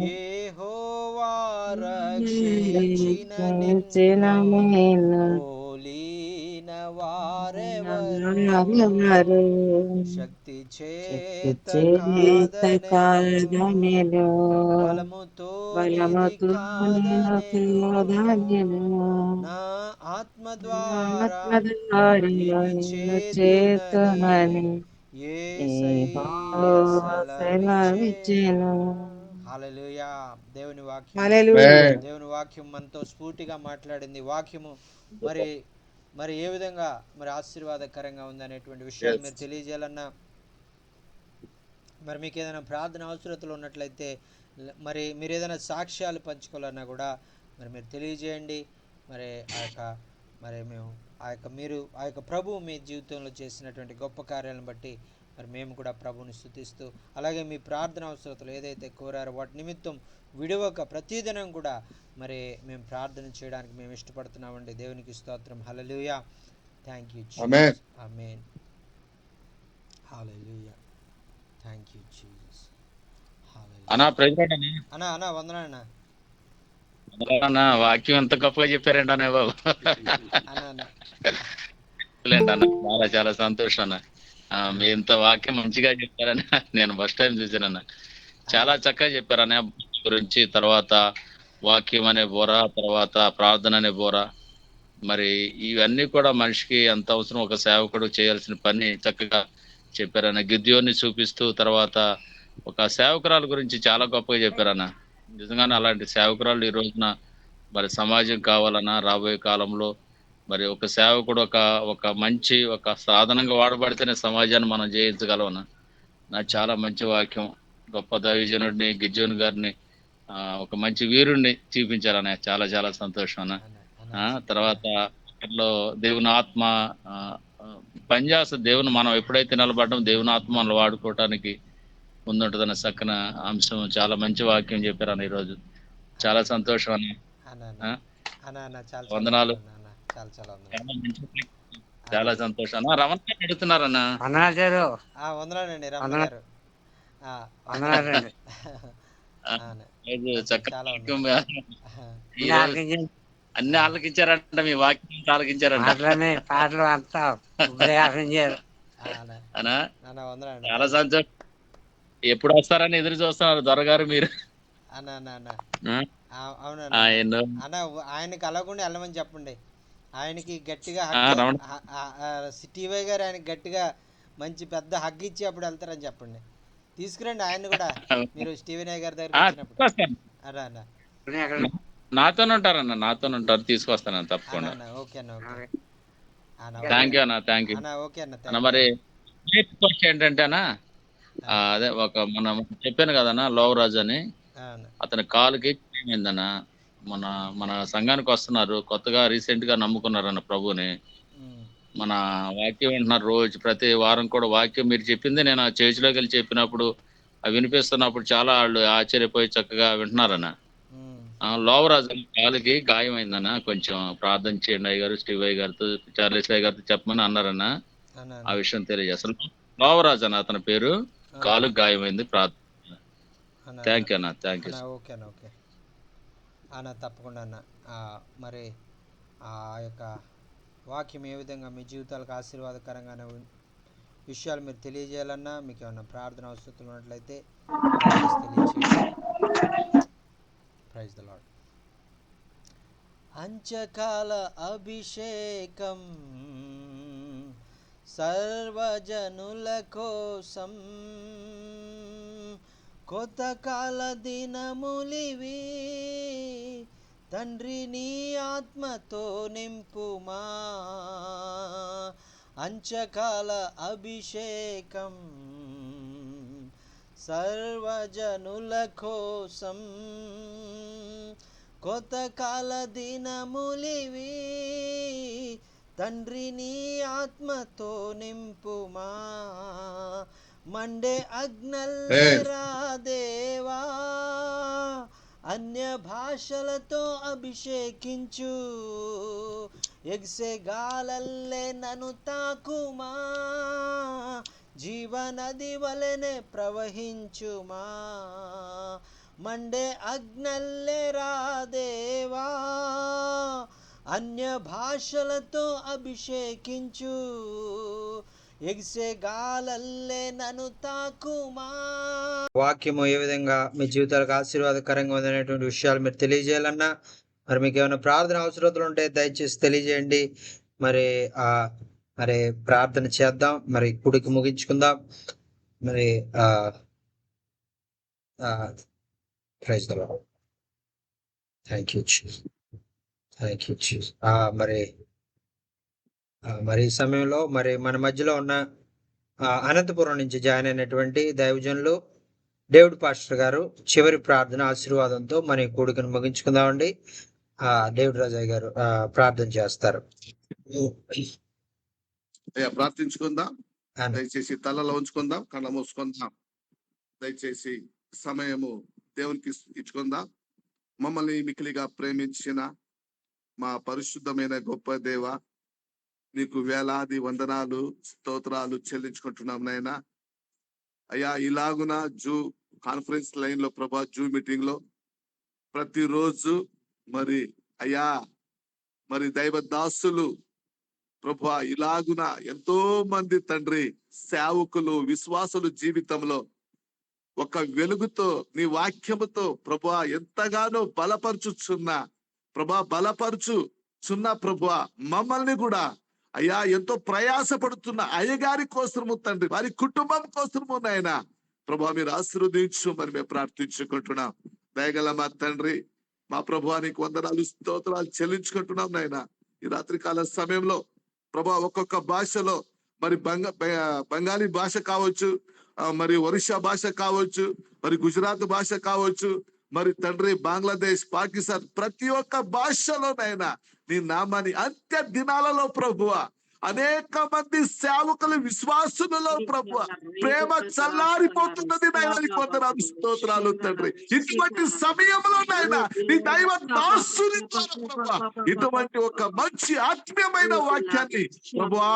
యెహోవా రక్షించిన నిన్ను పోలిన వారెవరు, శక్తి చేత కాదనెను, బలముతో నిధి కాదనెను, నా ఆత్మ ద్వారా దీని చేతునని యేసయ్య సెలవిచ్చెను. హల్లెలూయా. దేవుని వాక్యం మనతో స్ఫూర్తిగా మాట్లాడింది. వాక్యము మరి ఏ విధంగా మరి ఆశీర్వాదకరంగా ఉందనేటువంటి విషయాలు మీరు తెలియజేయాలన్నా, మరి మీకు ఏదైనా ప్రార్థన అవసరతలు ఉన్నట్లయితే, మరి మీరు ఏదైనా సాక్ష్యాలు పంచుకోవాలన్నా కూడా మరి మీరు తెలియజేయండి. మరి మేము మీరు ఆ యొక్క ప్రభువు మీ జీవితంలో చేసినటువంటి గొప్ప కార్యాలను బట్టి మరి మేము కూడా ప్రభువుని స్తుతిస్తూ, అలాగే మీ ప్రార్థన అవసరతలు ఏదైతే కోరారో వాటి నిమిత్తం విడవక ప్రతిదినం కూడా మరి మేము ప్రార్థన చేయడానికి మేము ఇష్టపడుతున్నామండి. దేవునికి స్తోత్రం. హల్లెలూయా. Thank you Jesus. ఆమేన్. హల్లెలూయా. Thank you Jesus. అన్నా వందనాలన్నా. వాక్యం ఎంత గొప్పగా చెప్పారండి అన్న బాబు. అన్న చాలా చాలా సంతోషం అన్న. మీ ఇంత వాక్యం మంచిగా చెప్పారని నేను ఫస్ట్ టైం చూసానన్న. చాలా చక్కగా చెప్పారన్న గురించి. తర్వాత వాక్యం అనే బోర, తర్వాత ప్రార్థన అనే బోర, మరి ఇవన్నీ కూడా మనిషికి ఎంత అవసరం, ఒక సేవకుడు చేయాల్సిన పని చక్కగా చెప్పారన్న. గిద్యోన్ని చూపిస్తూ తర్వాత ఒక సేవకురాల గురించి చాలా గొప్పగా చెప్పారన్న. నిజంగానే అలాంటి సేవకురాలు ఈ రోజున మరి సమాజం కావాలన్నా, రాబోయే కాలంలో మరి ఒక సేవకుడు ఒక మంచి ఒక సాధనంగా వాడబడితేనే సమాజాన్ని మనం జయించగలమన్నా. నాకు చాలా మంచి వాక్యం. గొప్ప దైవజనుడిని గిద్యోని గారిని ఒక మంచి వీరుణ్ణి చూపించారనే చాలా చాలా సంతోషం అన్న. తర్వాత లో దేవుని ఆత్మ ఆ, ఆ, పనిచేస్తుంది. దేవుని మనం ఎప్పుడైతే నిలబడడం దేవుని ఆత్మ మనల్ని వాడుకోవటానికి ముందుంటుందన్న చక్కన అంశం. చాలా మంచి వాక్యం చెప్పారన్న ఈరోజు. చాలా సంతోషం అన్న. వందనాలు. చాలా మంచి చాలా సంతోషం అన్న. రమణ గారు అడుగుతున్నారన్న. వందనాలండి రమణ గారు. అన్ని ఆలకించారంట, మీ వాక్యం ఆలకించారంట పాటలు అంతా అనా. చాలా సంతోషం. ఎప్పుడు వస్తారని ఎదురు చూస్తున్నారు దొరగారు మీరు. ఆయనకి అలగకుండా వెళ్ళమని చెప్పండి. ఆయనకి గట్టిగా టీవై గారు ఆయనకి గట్టిగా మంచి పెద్ద హగ్ ఇచ్చి అప్పుడు వెళ్తారని చెప్పండి. తీసుకురండి ఆయన కూడా. మీరు స్టీవెన్ గారి దగ్గర నాతోనే ఉంటారన్న, నాతోనే ఉంటారు. తీసుకొస్తాను తప్పకుండా. థ్యాంక్ యూ అన్న. థ్యాంక్ యూ అన్న. మరి ఏంటంటే అన్న, అదే ఒక మనం చెప్పాను కదన్నా లోవరాజు అని, అతని కాలుకి ఏమైందన్న. మన మన సంఘానికి వస్తున్నారు, కొత్తగా రీసెంట్ గా నమ్ముకున్నారన్న ప్రభుని. మన వాక్యం వింటున్నారు రోజు, ప్రతి వారం కూడా వాక్యం మీరు చెప్పింది నేను ఆ చర్చిలోకి వెళ్ళి చెప్పినప్పుడు అవి వినిపిస్తున్నప్పుడు చాలా వాళ్ళు ఆశ్చర్యపోయి చక్కగా వింటున్నారన్న. లోవరాజు కాలుకి గాయమైందన్న, కొంచెం ప్రార్థన చేయండి అయ్య గారు, స్టీవ్ అయ్య గారితో, చార్లెస్ అయ్య గారితో చెప్పమని అన్నారన్న. ఆ విషయం తెలియజేస్తాను. లోవరాజు అన్న అతని పేరు. కాలుకి గాయమైంది, ప్రార్థన. థ్యాంక్ యూ అన్న. Thank you. ఓకే అన్న. ఓకే అన్న, తప్పకుండా అన్న. మరి ఆ యొక్క వాక్యం ఏ విధంగా మీ జీవితాలకు ఆశీర్వాదకరంగానే విషయాలు మీరు తెలియజేయాలన్నా, మీకు ఏమన్నా ప్రార్థన అవసరం ఉన్నట్లయితే తెలియచేయండి. Praise the lord. అంచకాల అభిషేకం సర్వజనుల కోసం, కొత్త కాల దినములివి, తండ్రి నీ ఆత్మతో నింపుమా. అంచకాల అభిషేకం సర్వజనుల కోసం, కొత్త కాల దినములివి, తండ్రి నీ ఆత్మతో నింపుమా. మండే అగ్నల్లేరా దేవా, అన్య భాషలతో అభిషేకించు, ఎగ్సే గాలల్లే నన్ను తాకుమా, జీవనది వలెనే ప్రవహించుమా. మండే అగ్నల్లేరా దేవా, అన్య భాషలతో అభిషేకించు, ఎగిసే గాలల్లే నన్ను తాకుమా. వాక్యము ఏ విధంగా మీ జీవితాలకు ఆశీర్వాదకరంగా ఉందనేటువంటి విషయాలు మీరు తెలియజేయాలన్నా, మరి మీకు ఏమైనా ప్రార్థన అవసరతలు ఉంటే దయచేసి తెలియజేయండి. మరి మరి ప్రార్థన చేద్దాం. మరి కుడికి ముగించుకుందాం. మరి praise the lord. Thank you Jesus. Thank you Jesus. మరి ఈ సమయంలో మరి మన మధ్యలో ఉన్న అనంతపురం నుంచి జాయిన్ అయినటువంటి దైవజనులు డేవిడ్ పాస్టర్ గారు చివరి ప్రార్థన ఆశీర్వాదంతో మన కూడికను ముగించుకుందామండి. డేవిడ్ రాజయ్య గారు ప్రార్థన చేస్తారు. ప్రార్థించుకుందాం. దయచేసి తలలో ఉంచుకుందాం, కళ్ళ మూసుకుందాం. దయచేసి సమయము దేవునికి ఇచ్చుకుందాం. మమ్మల్ని మికిలిగా ప్రేమించిన మా పరిశుద్ధమైన గొప్ప దేవ, నీకు వేలాది వందనాలు స్తోత్రాలు చెల్లించుకుంటున్నాం నాయనా. అయ్యా, ఇలాగున జూ కాన్ఫరెన్స్ లైన్ లో ప్రభా, జూ మీటింగ్ లో ప్రతిరోజు మరి అయ్యా మరి దైవ దాసులు ప్రభా, ఇలాగున ఎంతో మంది తండ్రి సేవకులు విశ్వాసులు జీవితంలో ఒక వెలుగుతో నీ వాక్యముతో ప్రభా ఎంతగానో బలపరచుచున్నా ప్రభా, బలపరచుచున్న ప్రభా మమ్మల్ని కూడా అయ్యా ఎంతో ప్రయాసపడుతున్న అయ్యగారి కోసము తండ్రి, వారి కుటుంబం కోసము నాయన ప్రభా మీరు ఆశీర్వదించు మరి మేము ప్రార్థించుకుంటున్నాం. దయగల మా తండ్రి, మా ప్రభువానికి వందనాలు స్తోత్రాలు చెల్లించుకుంటున్నాం నాయన. ఈ రాత్రికాల సమయంలో ప్రభా ఒక్కొక్క భాషలో మరి బెంగాలీ భాష కావచ్చు, మరి ఒరిస్సా భాష కావచ్చు, మరి గుజరాత్ భాష కావచ్చు, మరి తండ్రి బంగ్లాదేశ్, పాకిస్తాన్ ప్రతి ఒక్క భాషలోనైనా నీ నామాన్ని అంత్య దినాలలో ప్రభువా అనేక మంది సేవకులు విశ్వాసులలో ప్రభువా ప్రేమ చల్లారిపోతున్నది నాయన, నీ కొందరు స్తోత్రాలు తండ్రి. ఇటువంటి సమయంలో నాయన నీ దైవ దాసుని ద్వారా ప్రభువా ఇటువంటి ఒక మంచి ఆత్మీయమైన వాక్యాన్ని ప్రభువా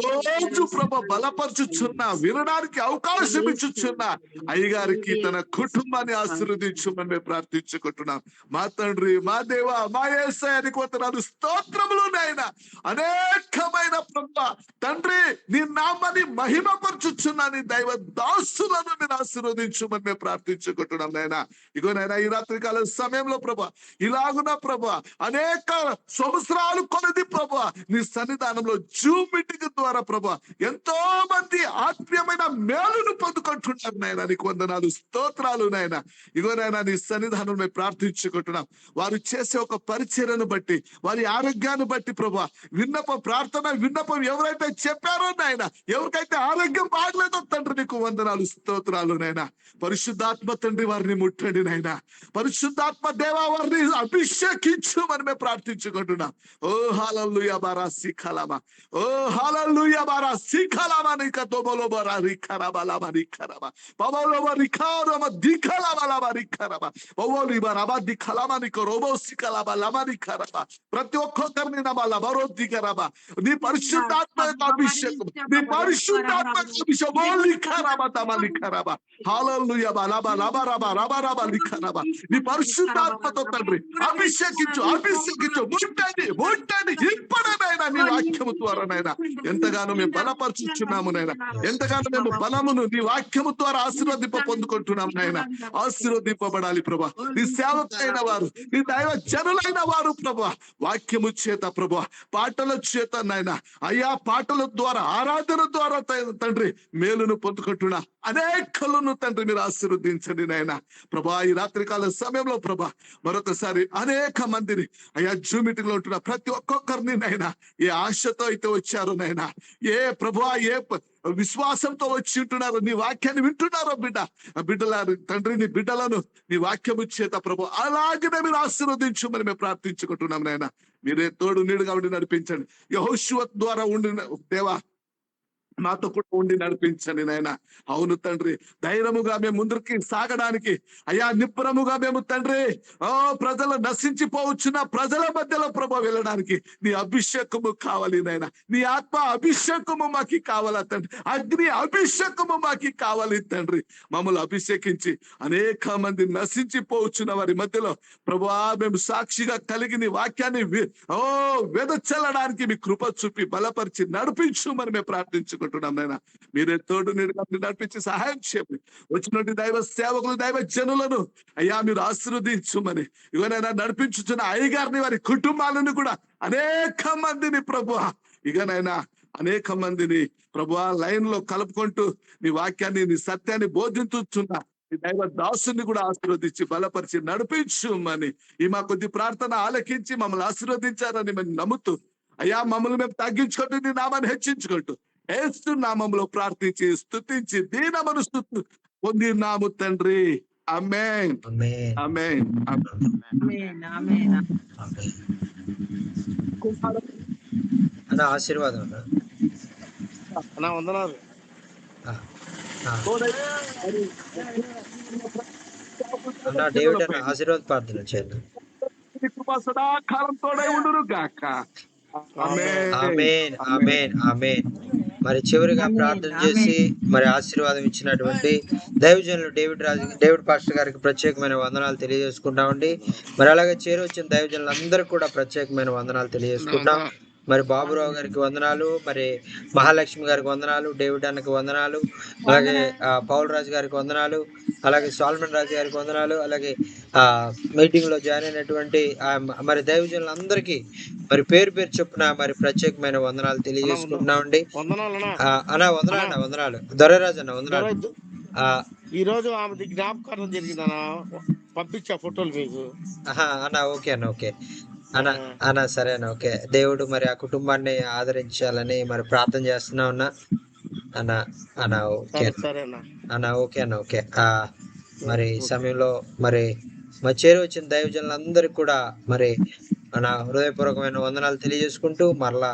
రోజు ప్రభు బలపరచుచున్నా, వినడానికి అవకాశం ఇచ్చుచున్నా అయ్యగారికి తన కుటుంబాన్ని ఆశీర్వదించమని మేము ప్రార్థించుకుంటున్నాం. మా తండ్రి, మా దేవ, మా యేసయ్య కొందరు స్తోత్రములు నాయన. అనేకమైన ప్రభు తండ్రి నీ నామాన్ని మహిమపరచుచున్నా నీ దైవ దాసులను మీరు ఆశీర్వదించమని మేము ప్రార్థించుకుంటున్నాం నాయన. ఇగో నాయన ఈ రాత్రికాల సమయంలో ప్రభు ఇలాగున ప్రభు అనేక సంవత్సరాలు కొలది ప్రభు నీ సన్నిధానంలో జూమ్ మీటింగ్ ద్వారా ప్రభు ఎంతో మంది ఆత్మీయమైన మేలును పొందుకుంటున్నారు నాయన. నీకు వందనాలు, స్తోత్రాలు నాయన. ఇగో నాయన నీ సన్నిధానం మేము ప్రార్థించుకుంటున్నాం. వారు చేసే ఒక పరిచర్యను బట్టి, వారి ఆరోగ్యాన్ని బట్టి ప్రభు ప్రార్థన విన్నపం ఎవరైతే చెప్పారో నాయన, ఎవరికైతే ఆరోగ్యం బాగలేదో తండ్రి నీకు వందనాలు, స్తోత్రాలు నాయన. పరిశుద్ధాత్మ తండ్రి వారిని ముట్టండి నాయన. పరిశుద్ధాత్మ దేవా వారిని అభిషేకించు అని మేము ప్రార్థించుకుంటున్నాం. ఓ హల్లెలూయా బారా సిఖలామా, ఓ హల్లెలూయా బారా సిఖలామా నిక దోబలో బారా రిఖరాబా లామా రిఖరాబా పవలో బారా రిఖరాబా దిఖలాబా లామా రిఖరాబా పవలి బారా దిఖలామా నిక రోబో సిఖలాబా లామా రిఖరాబా ప్రతి ఒక్కరిని నమాల బరో దిఖరాబా నీ పరిశుద్ధాత్మ అభిషేకం, నీ పరిశుద్ధాత్మ అభిషేకం లిఖరాబా తమ లిఖరాబా హల్లెలూయా బాలాబా లాబా రాబా రాబా రాబా లిఖరాబా నీ పరిశుద్ధాత్మతో తండ్రి అభిషేకించు, అభిషేకించు. ముట్టండి, ముట్టండి ఇప్పుడనైనా నీ వాక్యము ద్వారానైనా ఎంతగానో మేము బలపరుచుచున్నాము నాయన. ఎంతగానో మేము బలమును నీ వాక్యము ద్వారా పొందుకుంటున్నాం నాయన. ఆశీర్వదింపబడాలి ప్రభా నీ సేవకులైన వారు, నీ దైవ జనులైన వారు ప్రభా వాక్యము చేత ప్రభా పాటల చేత నాయన అయ్యా పాటల ద్వారా, ఆరాధన ద్వారా తండ్రి మేలును పొందుకుంటున్నా అనేకలను తండ్రి మీరు ఆశీర్వదించండి నాయన. ప్రభా ఈ రాత్రికాల సమయంలో ప్రభా మరొకసారి అనేక మందిని అయ్యా జూమ్ మీటింగ్ లో ఉంటున్న ప్రతి ఒక్కొక్కరిని నాయన ఏ ఆశతో అయితే వచ్చారు నాయన, ఏ ప్రభా ఏ విశ్వాసంతో వచ్చి ఉంటున్నారు, నీ వాక్యాన్ని వింటున్నారో బిడ్డల తండ్రి నీ బిడ్డలను నీ వాక్యము చేత ప్రభు అలాగనే మీరు ఆశీర్వదించమని మేము ప్రార్థించుకుంటున్నాం నాయన. మీరే తోడు నీడుగా ఉండి నడిపించండి. యెహోషువ ద్వారా ఉండిన దేవా మాతో కూడా ఉండి నడిపించండి నాయన. అవును తండ్రి, ధైర్యముగా మేము ముందుకి సాగడానికి అయ్యా నిబ్బరముగా మేము తండ్రి ప్రజలు నశించిపోవచ్చున్న ప్రజల మధ్యలో ప్రభు వెళ్ళడానికి నీ అభిషేకము కావాలి నాయన. నీ ఆత్మ అభిషేకము మాకి కావాలా తండ్రి, అగ్ని అభిషేకము మాకి కావాలి తండ్రి. మమ్మల్ని అభిషేకించి అనేక మంది నశించిపోవచ్చున్న వారి మధ్యలో ప్రభువా మేము సాక్షిగా కలిగి నీ వాక్యాన్ని వెదచల్లడానికి మీ కృప చూపి బలపరిచి నడిపించుమని మేము ప్రార్థించుకుంటున్నాం నాయన. మీరే తోడు నీడుగా నడిపించి సహాయం చేయండి. వచ్చినటువంటి దైవ సేవకులు, దైవ జనులను అయ్యా మీరు ఆశీర్వదించుమని ఇవనైనా నడిపించుచున్న అయ్యగారిని, వారి కుటుంబాలను కూడా అనేక మందిని ప్రభువా ఇకనైనా అనేక మందిని ప్రభువా లైన్ లో కలుపుకుంటూ నీ వాక్యాన్ని, నీ సత్యాన్ని బోధించుచున్న ఈ దైవ దాసుని కూడా ఆశీర్వదించి బలపరిచి నడిపించుమని ఈ మా కొద్ది ప్రార్థన ఆలకించి మమ్మల్ని ఆశీర్వదించారని మేము నమ్ముతూ అయ్యా మమ్మల్ని మేము తగ్గించుకుంటూ నీ నామాన్ని హెచ్చించుకుంటూ యేసు నామములో ప్రార్థించి స్తుతించి దీన మనసు పొందినాము తండ్రి. ఆమేన్, ఆమేన్, అన్న ఆశీర్వాదం అన్న వందనాలు. అన్న డేవిడ్ అన్న ఆశీర్వాద ప్రార్థన చేయండి. సదాకాలం తోడై ఉండును గాక. ఆమేన్, ఆమేన్, ఆమేన్. మరి చివరిగా ప్రార్థన చేసి మరి ఆశీర్వాదం ఇచ్చినటువంటి దైవజనులు డేవిడ్ పాస్టర్ గారికి ప్రత్యేకమైన వందనాలు తెలియజేసుకుంటామండి. మరి అలాగే చేరొచ్చిన దైవజనులందరూ కూడా ప్రత్యేకమైన వందనాలు తెలియజేసుకుంటాం. మరి బాబురావు గారికి వందనాలు, మరి మహాలక్ష్మి గారికి వందనాలు, డేవిడ్ అన్నకి వందనాలు, అలాగే పౌల్ రాజు గారికి వందనాలు, అలాగే సాల్మన్ రాజు గారికి వందనాలు, అలాగే మీటింగ్ లో జాయిన్ అయినటువంటి మరి దైవజనులందరికీ మరి పేరు పేరు చొప్పున మరి ప్రత్యేకమైన వందనాలు తెలియజేసుకుంటున్నామండి. అన్న వందనాలు, వందనాలు దొరరాజు అన్న వందనాలు. ఈ రోజు ఆమె జ్ఞాపకార్థం జరిగిందన్న, పంపించా ఫోటోలు మీకు. అన్న ఓకే అన్న, ఓకే అన్న, సరే అన్న, ఓకే. దేవుడు మరి ఆ కుటుంబాన్ని ఆదరించాలని మరి ప్రార్థన చేస్తున్నా ఉన్నా అన్న ఓకే అన్న, ఓకే అన్న, ఓకే. మరి సమయంలో మరి మరి చేరి వచ్చిన దైవజనులందరికీ కూడా మరి నా హృదయపూర్వకమైన వందనాలు తెలియజేసుకుంటూ మరలా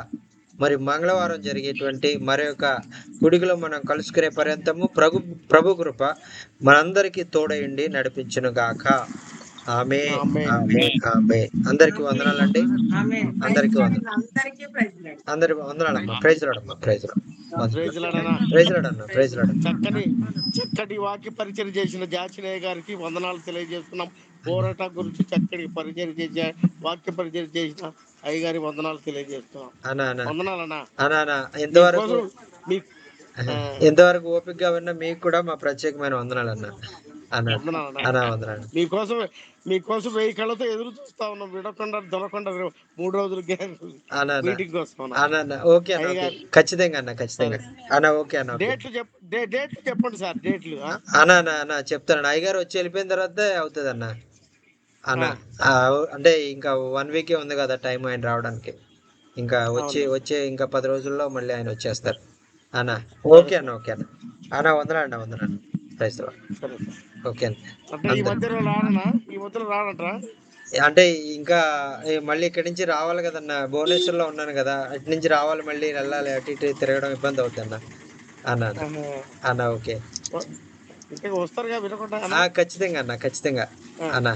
మరి మంగళవారం జరిగేటువంటి మరి యొక్క గుడిలో మనం కలుసుకునే పర్యంతము ప్రభు కృప మనందరికీ తోడయండి నడిపించును గాక. ఆమె ఆమేన్. ఆమె ఆమె. అందరికి వందనాలండి. అందరికి అందరికి వందనాలమ్మా. ప్రైజ్ రాడమ్మా. Praise praise lord. ప్రైజ్ రాడన్నా. ప్రైజ్ రాడ. చక్కటి వాక్య పరిచయం చేసిన జాచినయ్య గారికి వందనాలు తెలియజేస్తున్నాం. పోరాట గురించి చక్కటి పరిచయం చేసిన వాక్య పరిచయం చేసిన అయ్యగారి వందనాలు తెలియజేస్తున్నాం. వందనాలన్నా. అన్నా ఎంతవరకు మీకు ఎంతవరకు ఓపికగా ఉన్నా మీకు కూడా మా ప్రత్యేకమైన వందనాలు అన్నా. వందనాలు. మీకోసం 1000 కళ్ళతో ఎదురు చూస్తా ఉన్నాం. విడకుండా దొరకకుండా 3 రోజులు మీటింగ్ కోసం. ఓకే అన్న. ఖచ్చితంగా అన్న. ఖచ్చితంగా అన్న. ఓకే అన్న. డేట్లు చెప్పండి సార్. డేట్లు అన్న చెప్తాను. అయ్యగారు వచ్చి వెళ్ళిపోయిన తర్వాత అవుతుంది అన్న. అంటే ఇంకా 1 వీకే ఉంది కదా టైం ఆయన రావడానికి. ఇంకా వచ్చే ఇంకా 10 రోజుల్లో మళ్ళీ ఆయన వచ్చేస్తారు అన్న. ఓకే అన్న. ఓకే అన్న. అన్న వందనాలు. వందనాలు. ఓకే అంటే ఇంకా మళ్ళీ ఇక్కడి నుంచి రావాలి కదన్న. భువనేశ్వర్లో ఉన్నాను కదా, అటు నుంచి రావాలి, మళ్ళీ వెళ్ళాలి, అటు ఇటు తిరగడం ఇబ్బంది అవుతుంది అన్న. ఓకే ఖచ్చితంగా అన్న. ఖచ్చితంగా అన్న.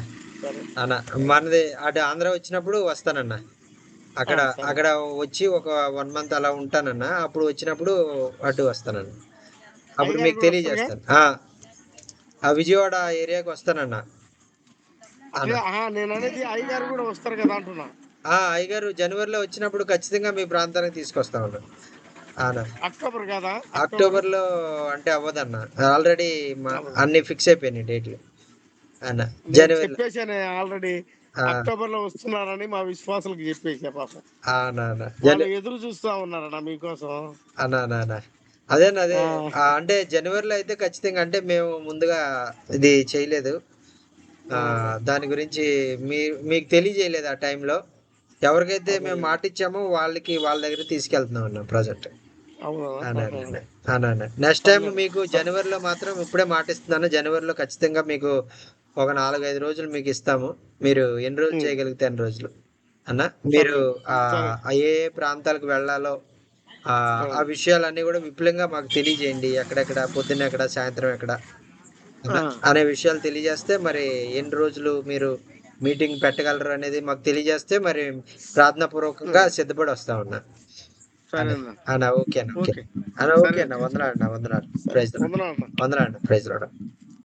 మనది అటు ఆంధ్ర వచ్చినప్పుడు వస్తానన్న. అక్కడ వచ్చి ఒక 1 month అలా ఉంటానన్న. అప్పుడు వచ్చినప్పుడు అటు వస్తానన్న. అప్పుడు మీకు తెలియజేస్తాను. ఆ విజయవాడ ఏరియాకి వస్తానన్న. అయ్యగారు జనవరిలో వచ్చినప్పుడు ఖచ్చితంగా మీ ప్రాంతానికి తీసుకొస్తామన్నా. అక్టోబర్ లో అంటే అవ్వదన్న. ఆల్రెడీ అన్ని ఫిక్స్ అయిపోయినాయి డేట్లు అన్న. జనవరి ఆల్రెడీ అక్టోబర్ లో వస్తున్నారని మా విశ్వాసాలకు చెప్పేసా. పాపం ఎదురు చూస్తా ఉన్నారన్న మీకోసం అన్నా. అదే అంటే జనవరిలో అయితే ఖచ్చితంగా. అంటే మేము ముందుగా ఇది చేయలేదు, దాని గురించి మీకు తెలియజేయలేదు ఆ టైంలో. ఎవరికైతే మేము మాట ఇచ్చామో వాళ్ళ దగ్గర తీసుకెళ్తున్నాం అన్న ప్రాజెక్ట్. నెక్స్ట్ టైం మీకు జనవరిలో మాత్రం ఇప్పుడే మాట ఇస్తున్నాను. జనవరిలో ఖచ్చితంగా మీకు ఒక 4-5 రోజులు మీకు ఇస్తాము. మీరు ఎన్ని రోజులు చేయగలిగితే అన్ని రోజులు అన్న. మీరు ఏ ప్రాంతాలకు వెళ్ళాలో ఆ విషయాలన్నీ కూడా విపులంగా మాకు తెలియజేయండి. ఎక్కడెక్కడ, పొద్దున్న ఎక్కడ, సాయంత్రం ఎక్కడ అనే విషయాలు తెలియజేస్తే మరి ఎన్ని రోజులు మీరు మీటింగ్ పెట్టగలరు అనేది మాకు తెలియజేస్తే మరి ప్రార్థనా పూర్వకంగా సిద్ధపడి వస్తా ఉన్నా అన్న. ఓకే అన్న. ఓకే అన్న. ఓకే అన్న. వందనాలు. ప్రైజ్ వందనాలు. ప్రైజ్ రావడం.